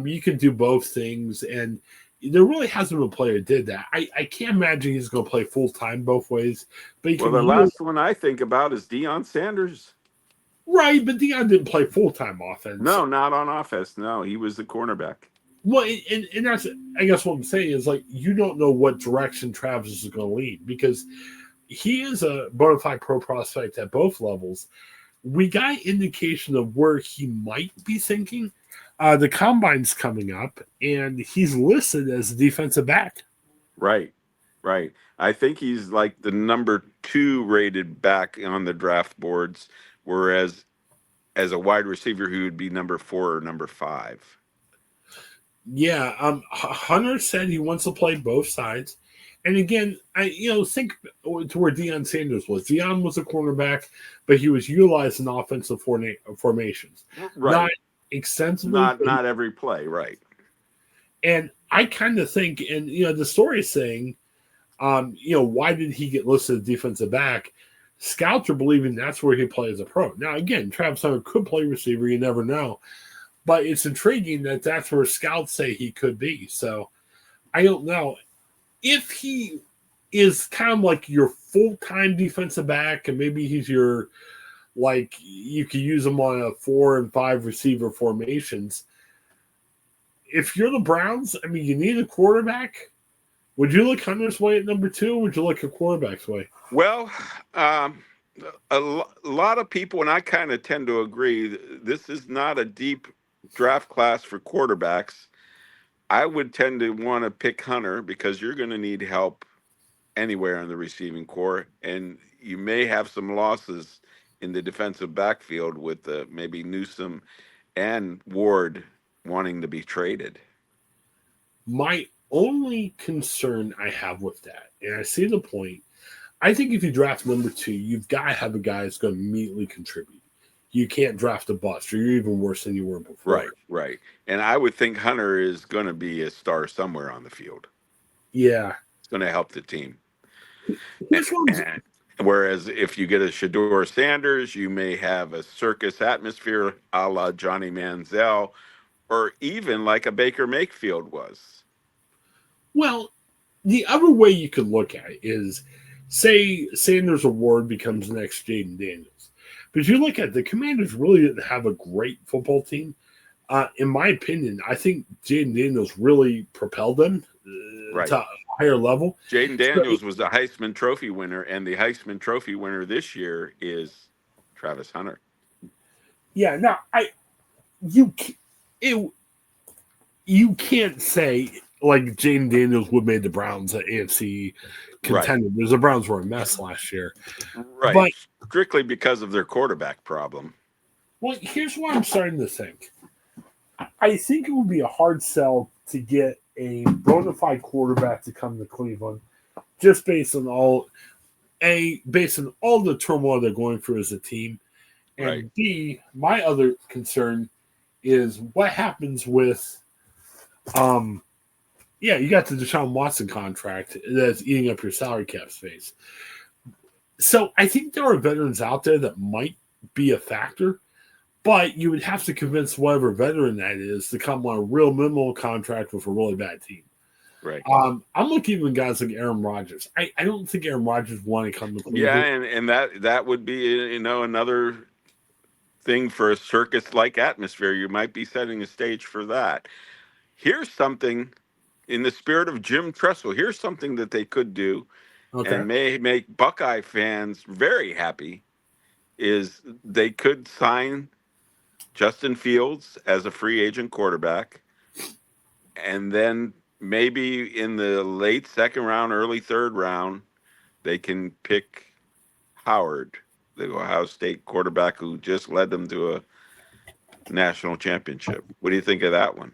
You can do both things, and there really hasn't been a player who did that. I can't imagine he's going to play full-time both ways. But the last one I think about is Deion Sanders. Right, but Deion didn't play full-time offense. No, not on offense. No, he was the cornerback. Well, and that's, I guess what I'm saying is, like, you don't know what direction Travis is going to lead because he is a bona fide pro prospect at both levels. We got indication of where he might be thinking. The combine's coming up, and he's listed as a defensive back. Right. I think he's like the number 2 rated back on the draft boards, whereas as a wide receiver, he would be number 4 or number 5. Yeah, Hunter said he wants to play both sides. And again, think to where Deion Sanders was. Deion was a cornerback, but he was utilized in offensive formations. Right. Not extensively. Not every play, right. And I kind of think, and the story is saying, why did he get listed as defensive back? Scouts are believing that's where he plays as a pro. Now, again, Travis Hunter could play receiver. You never know. But it's intriguing that that's where scouts say he could be. So I don't know. If he is kind of like your full-time defensive back, and maybe he's your, like, you could use him on a 4 and 5 receiver formations. If you're the Browns, I mean, you need a quarterback. Would you look Hunter's way at number 2, or would you look a quarterback's way? Well, a lot of people, and I kind of tend to agree, this is not a deep draft class for quarterbacks. I would tend to want to pick Hunter because you're going to need help anywhere in the receiving corps, and you may have some losses in the defensive backfield with maybe Newsome and Ward wanting to be traded. My only concern I have with that, and I see the point, I think if you draft number 2, you've got to have a guy that's going to immediately contribute. You can't draft a bust, or you're even worse than you were before. Right. And I would think Hunter is going to be a star somewhere on the field. Yeah. It's going to help the team. Whereas if you get a Shedeur Sanders, you may have a circus atmosphere a la Johnny Manziel, or even like a Baker Mayfield was. Well, the other way you could look at it is, say Sanders Award becomes the next Jaden Daniels. But you look at the Commanders really didn't have a great football team. In my opinion, I think Jaden Daniels really propelled them to a higher level. Jaden Daniels was the Heisman Trophy winner, and the Heisman Trophy winner this year is Travis Hunter. Yeah, now you can't say like Jaden Daniels would have made the Browns an AFC contender because the Browns were a mess last year. Right. But strictly because of their quarterback problem. Well, here's what I'm starting to think. I think it would be a hard sell to get a bona fide quarterback to come to Cleveland just based on all the turmoil they're going through as a team. And B, my other concern is what happens with you got the Deshaun Watson contract that's eating up your salary cap space. So I think there are veterans out there that might be a factor, but you would have to convince whatever veteran that is to come on a real minimal contract with a really bad team. Right. I'm looking at guys like Aaron Rodgers. I don't think Aaron Rodgers want to come to Cleveland. Yeah, and that would be another thing for a circus-like atmosphere. You might be setting a stage for that. Here's something in the spirit of Jim Tressel. Here's something that they could do and may make Buckeye fans very happy is they could sign Justin Fields as a free agent quarterback, and then maybe in the late second round, early third round, they can pick Howard, the Ohio State quarterback who just led them to a national championship. What do you think of that one?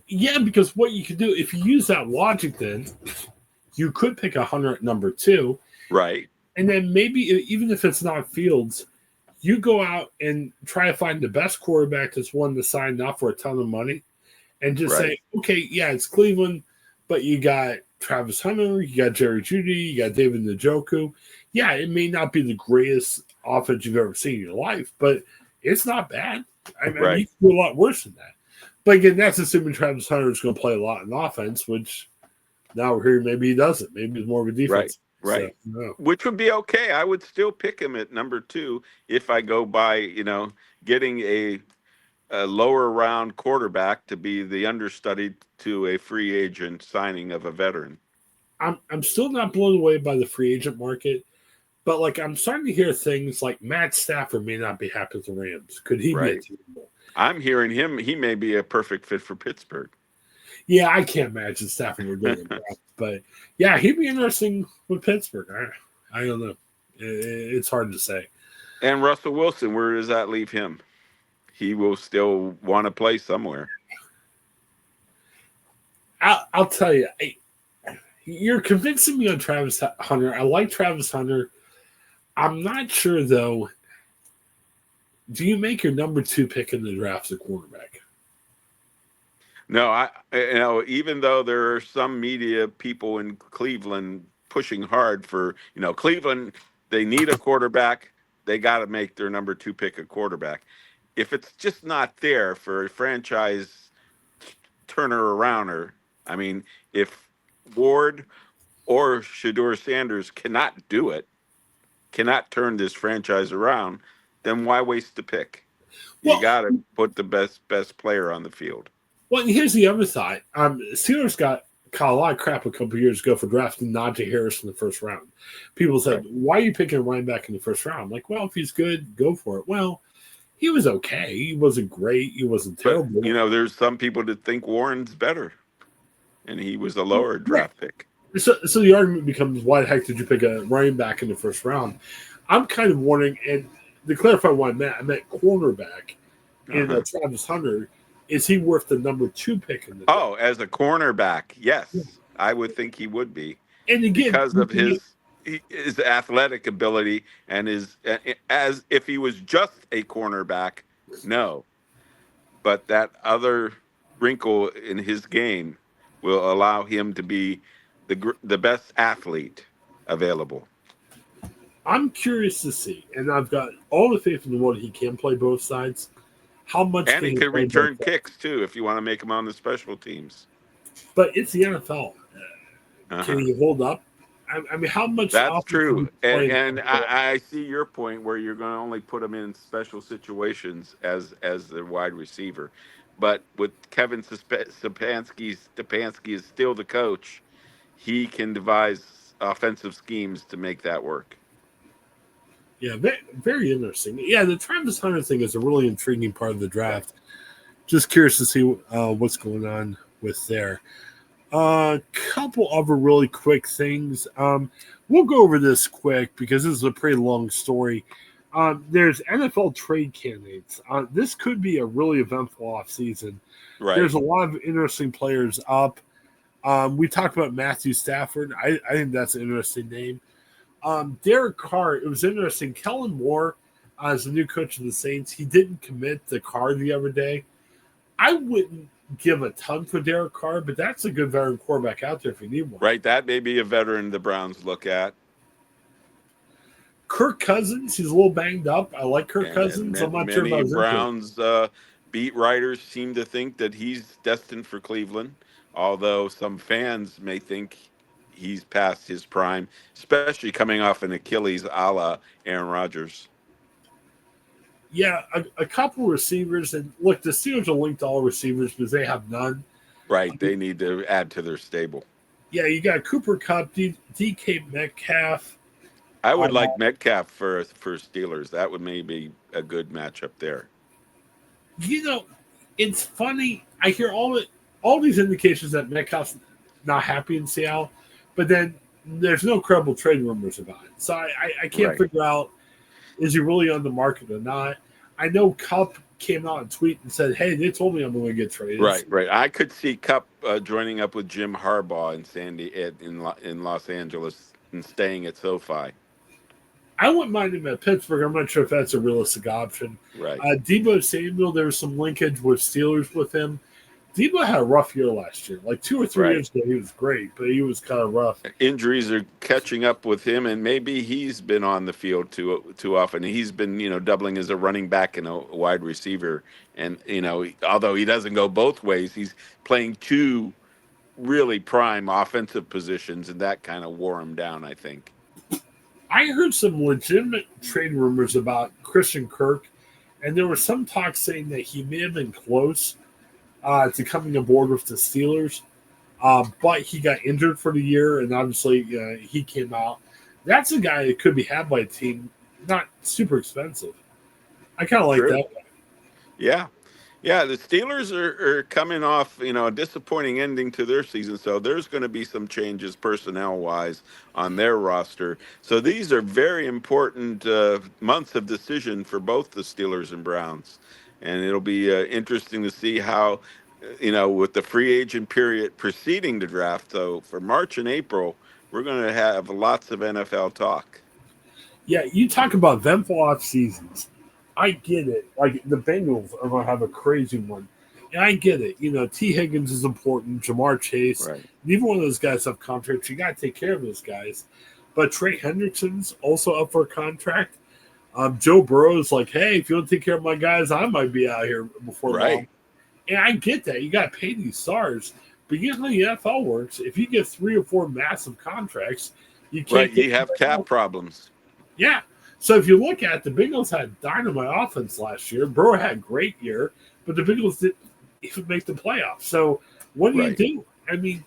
Yeah, because what you could do, if you use that logic, then you could pick Hunter at number 2. Right. And then maybe, even if it's not Fields, you go out and try to find the best quarterback that's willing to sign up for a ton of money and just say, okay, yeah, it's Cleveland, but you got Travis Hunter, you got Jerry Jeudy, you got David Njoku. Yeah, it may not be the greatest offense you've ever seen in your life, but it's not bad. I mean, you can do a lot worse than that. But again, that's assuming Travis Hunter is going to play a lot in offense, which now we're hearing maybe he doesn't. Maybe he's more of a defense. So, Right. no. Which would be okay. I would still pick him at number 2 if I go by, getting a lower round quarterback to be the understudy to a free agent signing of a veteran. I'm still not blown away by the free agent market, but like I'm starting to hear things like Matt Stafford may not be happy with the Rams. Could he be a Right. team? I'm hearing he may be a perfect fit for Pittsburgh. Yeah, I can't imagine Stafford would go to the Browns, but yeah, he'd be interesting with Pittsburgh. I don't know. It's hard to say. And Russell Wilson, where does that leave him? He will still want to play somewhere. I'll tell you, you're convincing me on Travis Hunter. I like Travis Hunter. I'm not sure though. Do you make your number 2 pick in the draft a quarterback? No, even though there are some media people in Cleveland pushing hard for, Cleveland, they need a quarterback. They got to make their number 2 pick a quarterback. If it's just not there for a franchise turner arounder, I mean, if Ward or Shador Sanders cannot do it, cannot turn this franchise around, then why waste the pick? You Well, got to put the best player on the field. well, and here's the other side. Steelers got caught a lot of crap a couple years ago for drafting Najee Harris in the first round. People said, Right. "Why are you picking a running back in the first round?" I'm like, well, if he's good, go for it. Well, he was okay. He wasn't great. He wasn't But, terrible. there's some people that think Warren's better, and he was a lower Right. draft pick. So the argument becomes, why the heck did you pick a running back in the first round? I'm kind of wondering, and to clarify what I meant cornerback in Travis Hunter. Is he worth the number 2 pick in the draft? Oh, as a cornerback, yes, I would think he would be And again, because of his athletic ability and as if he was just a cornerback, no. But that other wrinkle in his game will allow him to be the best athlete available. I'm curious to see, and I've got all the faith in the world he can play both sides. How much And can he he could play both return sides? kicks too if you want to make him on the special teams. But it's the NFL. Can Uh-huh. he hold up? I mean, how much That's offense can true, he play? and I see your point where you're going to only put him in special situations as the wide receiver, but with Kevin Stepanski is still the coach. He can devise offensive schemes to make that work. Yeah, very, very interesting. Yeah, the Travis Hunter thing is a really intriguing part of the Right. draft. Just curious to see what's going on with there. A couple other really quick things. We'll go over this quick because this is a pretty long story. There's NFL trade candidates. This could be a really eventful offseason. Right. There's a lot of interesting players up. We talked about Matthew Stafford. I think that's an interesting name. Derek Carr, it was interesting. Kellen Moore, as the new coach of the Saints, he didn't commit to Carr the other day. I wouldn't give a ton for Derek Carr, but that's a good veteran quarterback out there if you need one. Right. That may be a veteran the Browns look at. Kirk Cousins, he's a little banged up. I like Kirk And Cousins. I'm not sure if I many was into it. Browns beat writers seem to think that he's destined for Cleveland, although some fans may think he's past his prime, especially coming off an Achilles a la Aaron Rodgers. Yeah, a couple receivers. And look, the Steelers are linked to all receivers because they have none. Right. They need to add to their stable. Yeah, you got Cooper Kupp, DK Metcalf. I would like Metcalf for Steelers. That would maybe a good matchup there. You know, it's funny. I hear all these indications that Metcalf's not happy in Seattle, but then there's no credible trade rumors about it. So I can't figure out, is he really on the market or not? I know Kupp came out and tweeted and said, "Hey, they told me I'm going to get traded." Right. I could see Cup joining up with Jim Harbaugh in Los Angeles and staying at SoFi. I wouldn't mind him at Pittsburgh. I'm not sure if that's a realistic option. Right. Debo Samuel, there was some linkage with Steelers with him. Debo had a rough year last year. Like 2 or 3 years ago, he was great, but he was kind of rough. Injuries are catching up with him, and maybe he's been on the field too often. He's been, doubling as a running back and a wide receiver. And, although he doesn't go both ways, he's playing two really prime offensive positions, and that kind of wore him down, I think. I heard some legitimate trade rumors about Christian Kirk, and there was some talk saying that he may have been close to coming aboard with the Steelers, but he got injured for the year, and obviously he came out. That's a guy that could be had by a team, not super expensive. I kind of like True. that. Yeah. Yeah, the Steelers are coming off, a disappointing ending to their season. So there's going to be some changes personnel wise on their roster. So these are very important months of decision for both the Steelers and Browns. And it'll be interesting to see how, with the free agent period preceding the draft. So for March and April, we're going to have lots of NFL talk. Yeah, you talk about eventful off seasons. I get it. Like the Bengals are going to have a crazy one, and I get it. T. Higgins is important. Jamar Chase, Right. neither one of those guys have contracts. You got to take care of those guys. But Trey Hendrickson's also up for a contract. Joe Burrow's like, hey, if you don't take care of my guys, I might be out here before long. Right. And I get that. You got to pay these stars. But you know how the NFL works. If you get 3 or 4 massive contracts, you can't. Right. You have cap problems. Yeah. So if you look at it, the Bengals had dynamite offense last year. Burrow had a great year, but the Bengals didn't even make the playoffs. So what do you do? I mean,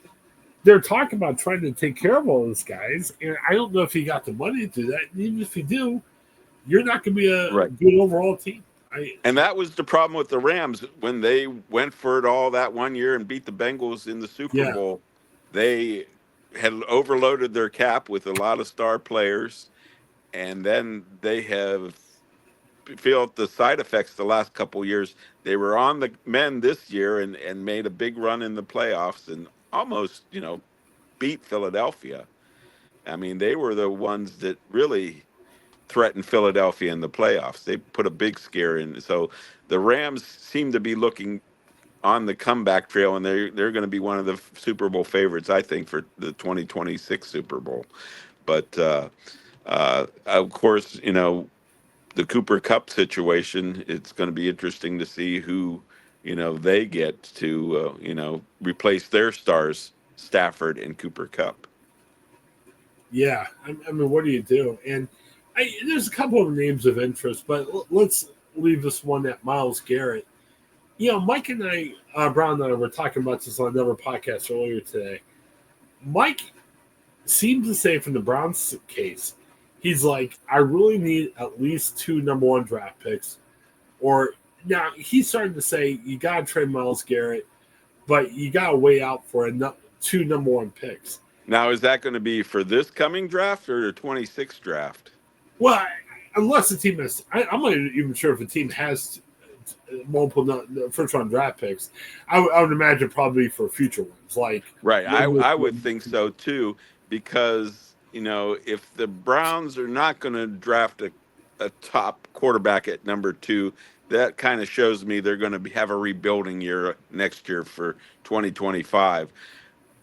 they're talking about trying to take care of all those guys, and I don't know if you got the money to do that. And even if you do, you're not going to be a good overall team. And that was the problem with the Rams when they went for it all that one year and beat the Bengals in the Super Bowl. They had overloaded their cap with a lot of star players, and then they have felt the side effects the last couple of years. They were on the mend this year and made a big run in the playoffs and almost, beat Philadelphia. I mean, they were the ones that really threatened Philadelphia in the playoffs. They put a big scare in. So the Rams seem to be looking on the comeback trail, and they're going to be one of the Super Bowl favorites, I think, for the 2026 Super Bowl. But of course, the Cooper Kupp situation, it's going to be interesting to see who, they get to, replace their stars, Stafford and Cooper Kupp. Yeah. I mean, what do you do? And there's a couple of names of interest, but let's leave this one at Myles Garrett. Mike and I, Brown and I, were talking about this on another podcast earlier today. Mike seems to say from the Browns case, he's like, I really need at least 2 number 1 draft picks. Or now he's starting to say you got to trade Myles Garrett, but you got to weigh out for 2 number 1 picks. Now, is that going to be for this coming draft or the 26th draft? Well, unless the team has, I'm not even sure if a team has multiple first-round draft picks. I would imagine probably for future ones. Right, I would think so too, because if the Browns are not going to draft a top quarterback at number 2, that kind of shows me they're going to have a rebuilding year next year for 2025.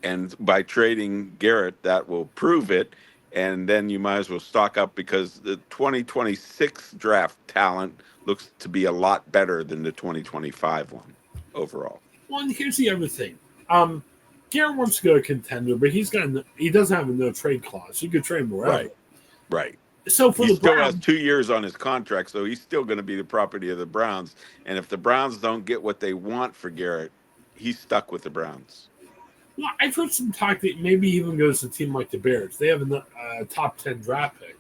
And by trading Garrett, that will prove it. And then you might as well stock up because the 2026 draft talent looks to be a lot better than the 2025 one overall. Well, and here's the other thing. Garrett wants to go to contender, but he doesn't have a no trade clause. You could trade him wherever. Right. So for he the still Browns, has 2 years on his contract, so he's still going to be the property of the Browns. And if the Browns don't get what they want for Garrett, he's stuck with the Browns. Well, I've heard some talk that maybe he even goes to a team like the Bears. They have a top 10 draft pick.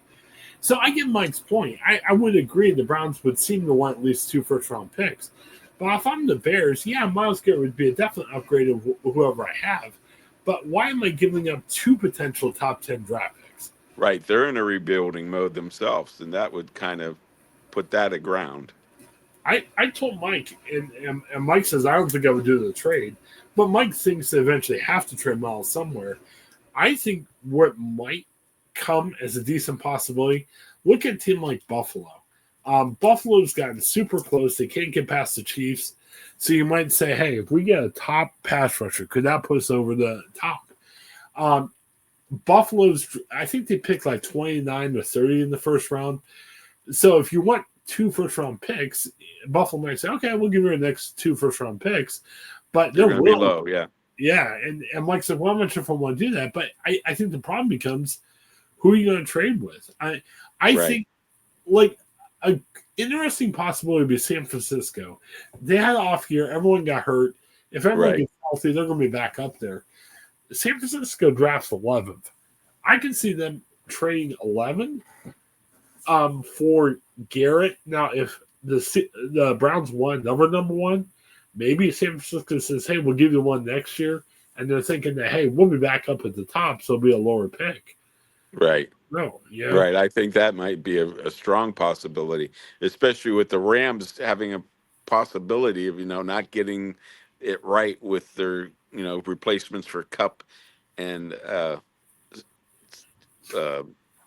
So I get Mike's point. I would agree the Browns would seem to want at least 2 first-round picks. But if I'm the Bears, Myles Garrett would be a definite upgrade of whoever I have. But why am I giving up 2 potential top 10 draft picks? Right. They're in a rebuilding mode themselves, and that would kind of put that aground. I told Mike, and Mike says, I don't think I would do the trade. But Mike thinks they eventually have to trade Myles somewhere. I think what might come as a decent possibility, look at a team like Buffalo. Buffalo's gotten super close. They can't get past the Chiefs. So you might say, hey, if we get a top pass rusher, could that put us over the top? Buffalo's, I think they picked like 29 or 30 in the first round. So if you want 2 first-round picks, Buffalo might say, okay, we'll give you the next 2 first-round picks. But they're going to be low, yeah. Yeah, and Mike said, well, I'm not sure if I want to do that. But I think the problem becomes, who are you going to trade with? I Right. think like a interesting possibility would be San Francisco. They had an off year. Everyone got hurt. If everyone Right. gets healthy, they're going to be back up there. San Francisco drafts 11th. I can see them trading 11 for Garrett. Now, if the Browns won number one, maybe San Francisco says, "Hey, we'll give you one next year," and they're thinking that, "Hey, we'll be back up at the top, so it'll be a lower pick." Right. No, yeah, Right. I think that might be a strong possibility, especially with the Rams having a possibility of, not getting it right with their, replacements for Cup and uh,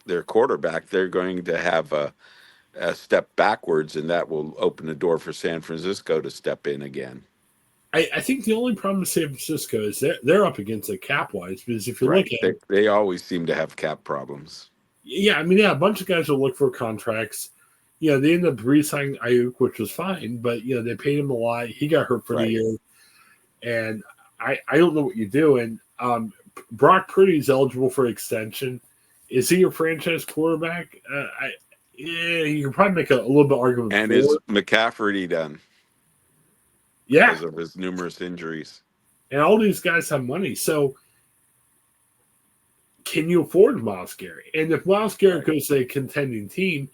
their quarterback. They're going to have a step backwards, and that will open the door for San Francisco to step in again. I think the only problem with San Francisco is they're up against it cap wise because if you look Right. at it, They always seem to have cap problems. yeah, I mean, yeah, a bunch of guys will look for contracts. They ended up re-signing Ayuk, which was fine, but they paid him a lot. He got hurt for the Right. year, and I don't know what you do. And Brock Purdy's eligible for extension. Is he your franchise quarterback? You can probably make a little bit argument And for is it. McCaffrey done Yeah, because of his numerous injuries? and all these guys have money, so can you afford Miles Garrett? And if Miles Garrett Right. goes to a contending team,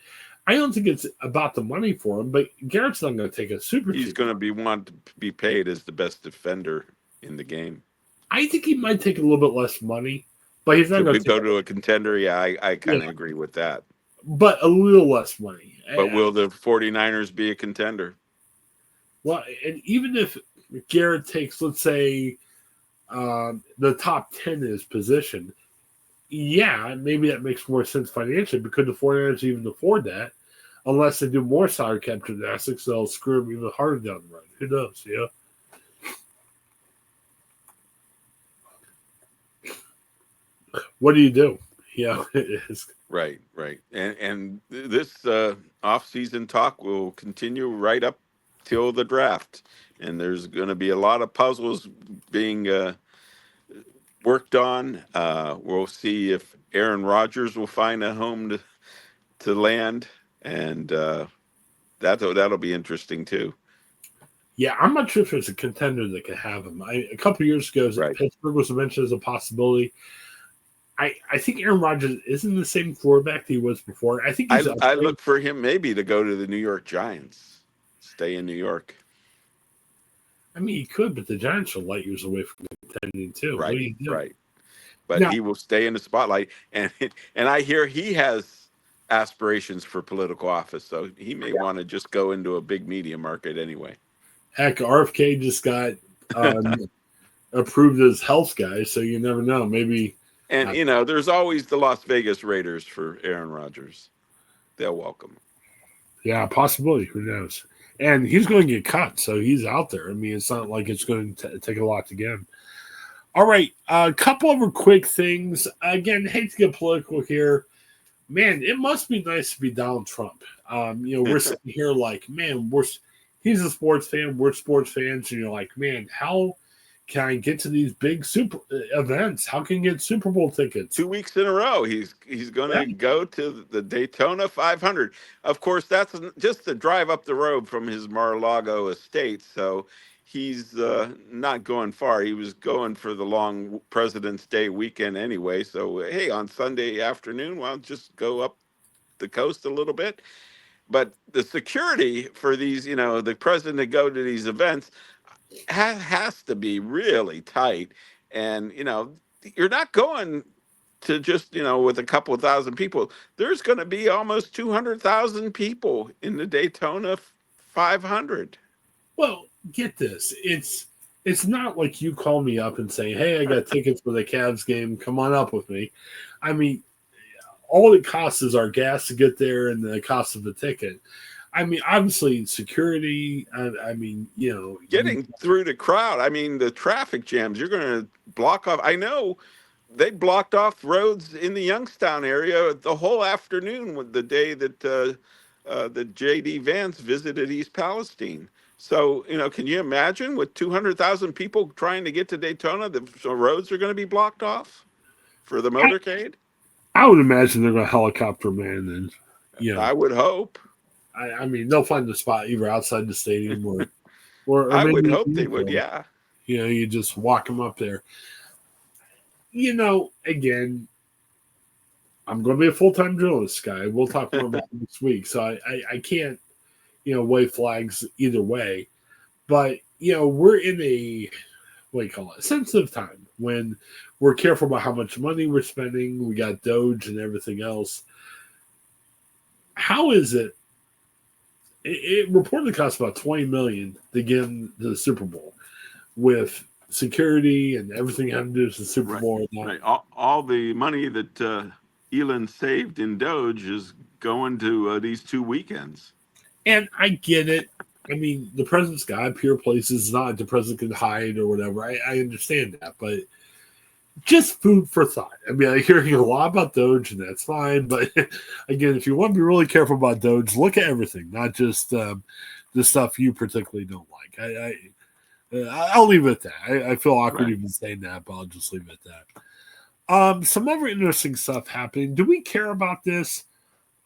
I don't think it's about the money for him, but Garrett's not going to take a super He's team. going to want to be paid as the best defender in the game. I think he might take a little bit less money, but he's not To going to go take to a contender, yeah, I kind yeah, of agree with that. but a little less money. But will the 49ers be a contender? Well, and even if Garrett takes, let's say, the top 10 in his position, yeah, maybe that makes more sense financially. But could the 49ers even afford that? Unless they do more salary cap gymnastics, they'll screw them even harder down the road. Who knows? Yeah. What do you do? Yeah, Right, right. And this off-season talk will continue right up till the draft. And there's going to be a lot of puzzles being worked on. We'll see if Aaron Rodgers will find a home to land, and that'll be interesting too. yeah. I'm not sure if there's a contender that could have him. A couple years ago, Right. Pittsburgh was mentioned as a possibility. I think Aaron Rodgers isn't the same quarterback that he was before. I think he's up I there. look for him maybe to go to the New York Giants, stay in New York. I mean, he could, but the Giants are light years away from contending too. What do Right, you do? right. But Now, he will stay in the spotlight, and I hear he has aspirations for political office, so he may want to just go into a big media market anyway. heck, RFK just got approved as health guy, so you never know. Maybe. And there's always the Las Vegas Raiders for Aaron Rodgers. They'll welcome him. Yeah, possibility. Who knows? And he's going to get cut, so he's out there. I mean, it's not like it's going to take a lot to get him. All right, a couple other quick things. Again, hate to get political here. Man, it must be nice to be Donald Trump. We're sitting here like, man, he's a sports fan. We're sports fans, and you're like, man, how can I get to these big super events? How can you get Super Bowl tickets? 2 weeks in a row, he's going to go to the Daytona 500. Of course, that's just a drive up the road from his Mar-a-Lago estate, so he's not going far. He was going for the long President's Day weekend anyway. So hey, on Sunday afternoon, well, just go up the coast a little bit. But the security for these, the president to go to these events has to be really tight. And, you're not going to just, with a couple of thousand people. There's going to be almost 200,000 people in the Daytona 500. Well, get this. It's not like you call me up and say, "Hey, I got tickets for the Cavs game. Come on up with me." I mean, all it costs is our gas to get there and the cost of the ticket. I mean, obviously security. I mean, Getting through the crowd. I mean, the traffic jams. You're going to block off. I know they blocked off roads in the Youngstown area the whole afternoon with the day that the J.D. Vance visited East Palestine. So, can you imagine with 200,000 people trying to get to Daytona, the roads are going to be blocked off for the motorcade? I would imagine they're going to helicopter man, and I would hope. I mean, they'll find a spot either outside the stadium or I would maybe hope they would. Yeah. you just walk them up there. Again, I'm going to be a full-time journalist, guy. We'll talk more about it this week, so I can't wave flags either way. But we're in a what do you call it, sensitive time when we're careful about how much money we're spending. We got Doge and everything else. How is it? It reportedly costs about $20 million to get into the Super Bowl with security and everything having to do with the Super Bowl. Right. All the money that Elon saved in Doge is going to these 2 weekends. And I get it. I mean, the president's got to appear places. Not like the president can hide or whatever. I understand that, but just food for thought. I mean, I'm hearing a lot about Doge, and that's fine. But again, if you want to be really careful about Doge, look at everything, not just the stuff you particularly don't like. I'll leave it at that. I feel awkward even saying that, but I'll just leave it at that. Some other interesting stuff happening. Do we care about this?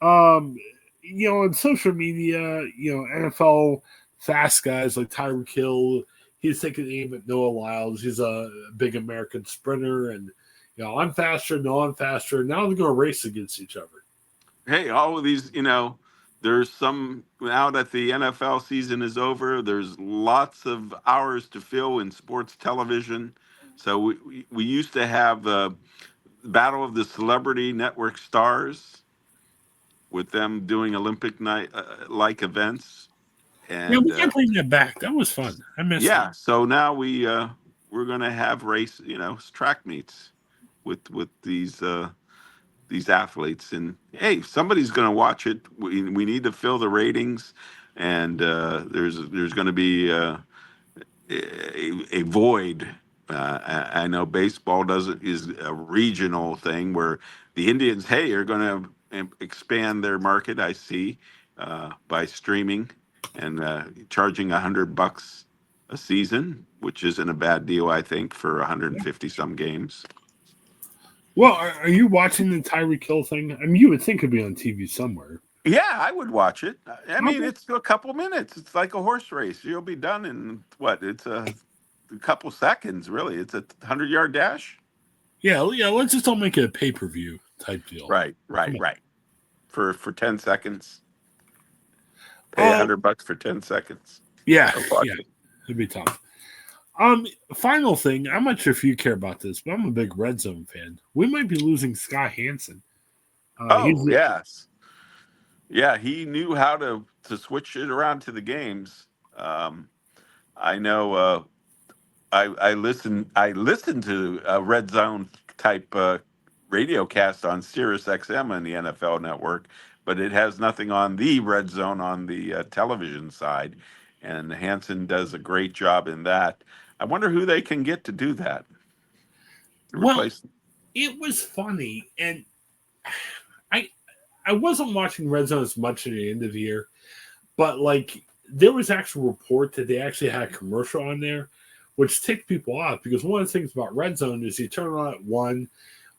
On social media, NFL fast guys like Tyreek Hill, he's taking aim at Noah Lyles. He's a big American sprinter, and I'm faster. No, I'm faster. Now they're going to race against each other. Hey, all of these, there's some now that the NFL season is over. There's lots of hours to fill in sports television. So we used to have the Battle of the Celebrity Network Stars, with them doing Olympic night like events. And we can't bring that back. That was fun. I missed it. Yeah, so now we're going to have race, track meets with these athletes, and hey, somebody's going to watch it. We need to fill the ratings, and there's going to be a void. I know baseball is a regional thing where the Indians, hey, are going to expand their market. I see by streaming and charging $100 a season, which isn't a bad deal, I think, for 150 some games. Well, are you watching the Tyreek Hill thing? I mean, you would think it'd be on TV somewhere. Yeah, I would watch it. I mean, it's a couple minutes. It's like a horse race. You'll be done in what? It's a couple seconds, really. It's a 100-yard dash. Yeah. Let's just don't make it a pay-per-view type deal. Right. For 10 seconds, pay $100 for 10 seconds. Yeah, it'd be tough. Final thing, I'm not sure if you care about this, but I'm a big RedZone fan. We might be losing Scott Hanson. Yes. Yeah, he knew how to switch it around to the games. I know. I listened to a RedZone type radio cast on Sirius XM on the NFL Network, but it has nothing on the RedZone on the television side. And Hanson does a great job in that. I wonder who they can get to do that. It was funny, and I wasn't watching RedZone as much at the end of the year, but there was actual report that they actually had a commercial on there, which ticked people off because one of the things about RedZone is you turn on at 1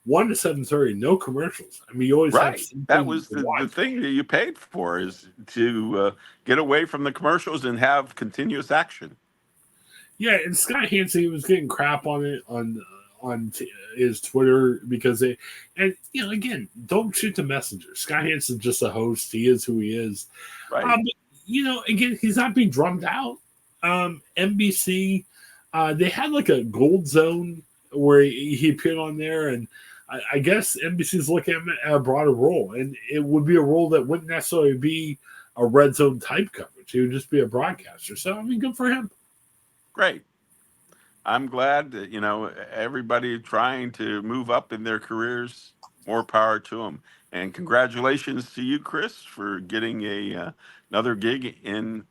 to 7:30, no commercials. I mean, you always have that was the thing that you paid for, is to get away from the commercials and have continuous action. Yeah, and Scott Hanson, he was getting crap on it on his Twitter because again, don't shoot the messenger. Scott Hanson's just a host. He is who he is. Right. Again, he's not being drummed out. NBC, they had a gold zone where he appeared on there, and I guess NBC's looking at a broader role, and it would be a role that wouldn't necessarily be a RedZone type coverage. He would just be a broadcaster. So, I mean, good for him. Great. I'm glad that, everybody trying to move up in their careers. More power to them. And congratulations to you, Chris, for getting another gig in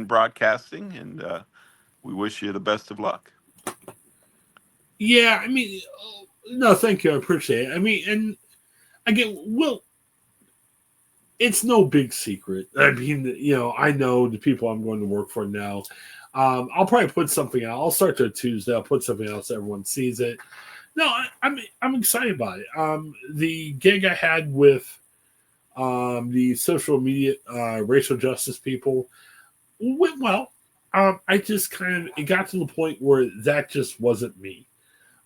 broadcasting. And we wish you the best of luck. Yeah, I mean, no, thank you. I appreciate it. I mean, and again, it's no big secret. I mean, I know the people I'm going to work for now. I'll probably put something out. I'll start to Tuesday. I'll put something else so everyone sees it. No, I'm excited about it. The gig I had with the social media racial justice people went well. I just kind of it got to the point where that just wasn't me.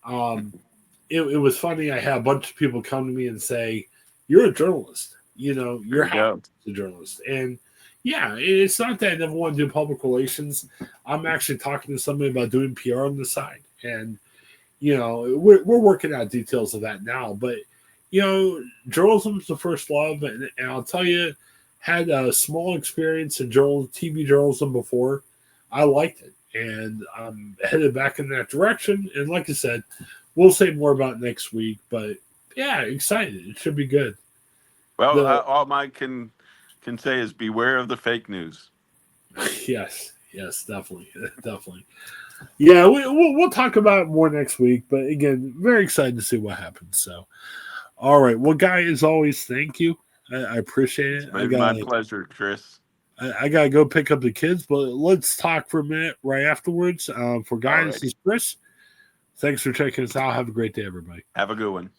Um, it was funny. I had a bunch of people come to me and say, "You're a journalist. You know, There you're you go. a journalist." And yeah, it's not that I never want to do public relations. I'm actually talking to somebody about doing PR on the side, and we're working out details of that now. But journalism's the first love, and I'll tell you, had a small experience in TV journalism before. I liked it, and I'm headed back in that direction. And like I said, we'll say more about it next week. But yeah, excited. It should be good. Well, all Mike can say is beware of the fake news. Yes, definitely, definitely. Yeah, we'll talk about it more next week. But again, very excited to see what happens. So, all right. Well, Guy, as always, thank you. I appreciate it. It's my pleasure, Chris. I gotta go pick up the kids, but let's talk for a minute right afterwards. For Guy, this is Chris. Thanks for checking us out. Have a great day, everybody. Have a good one.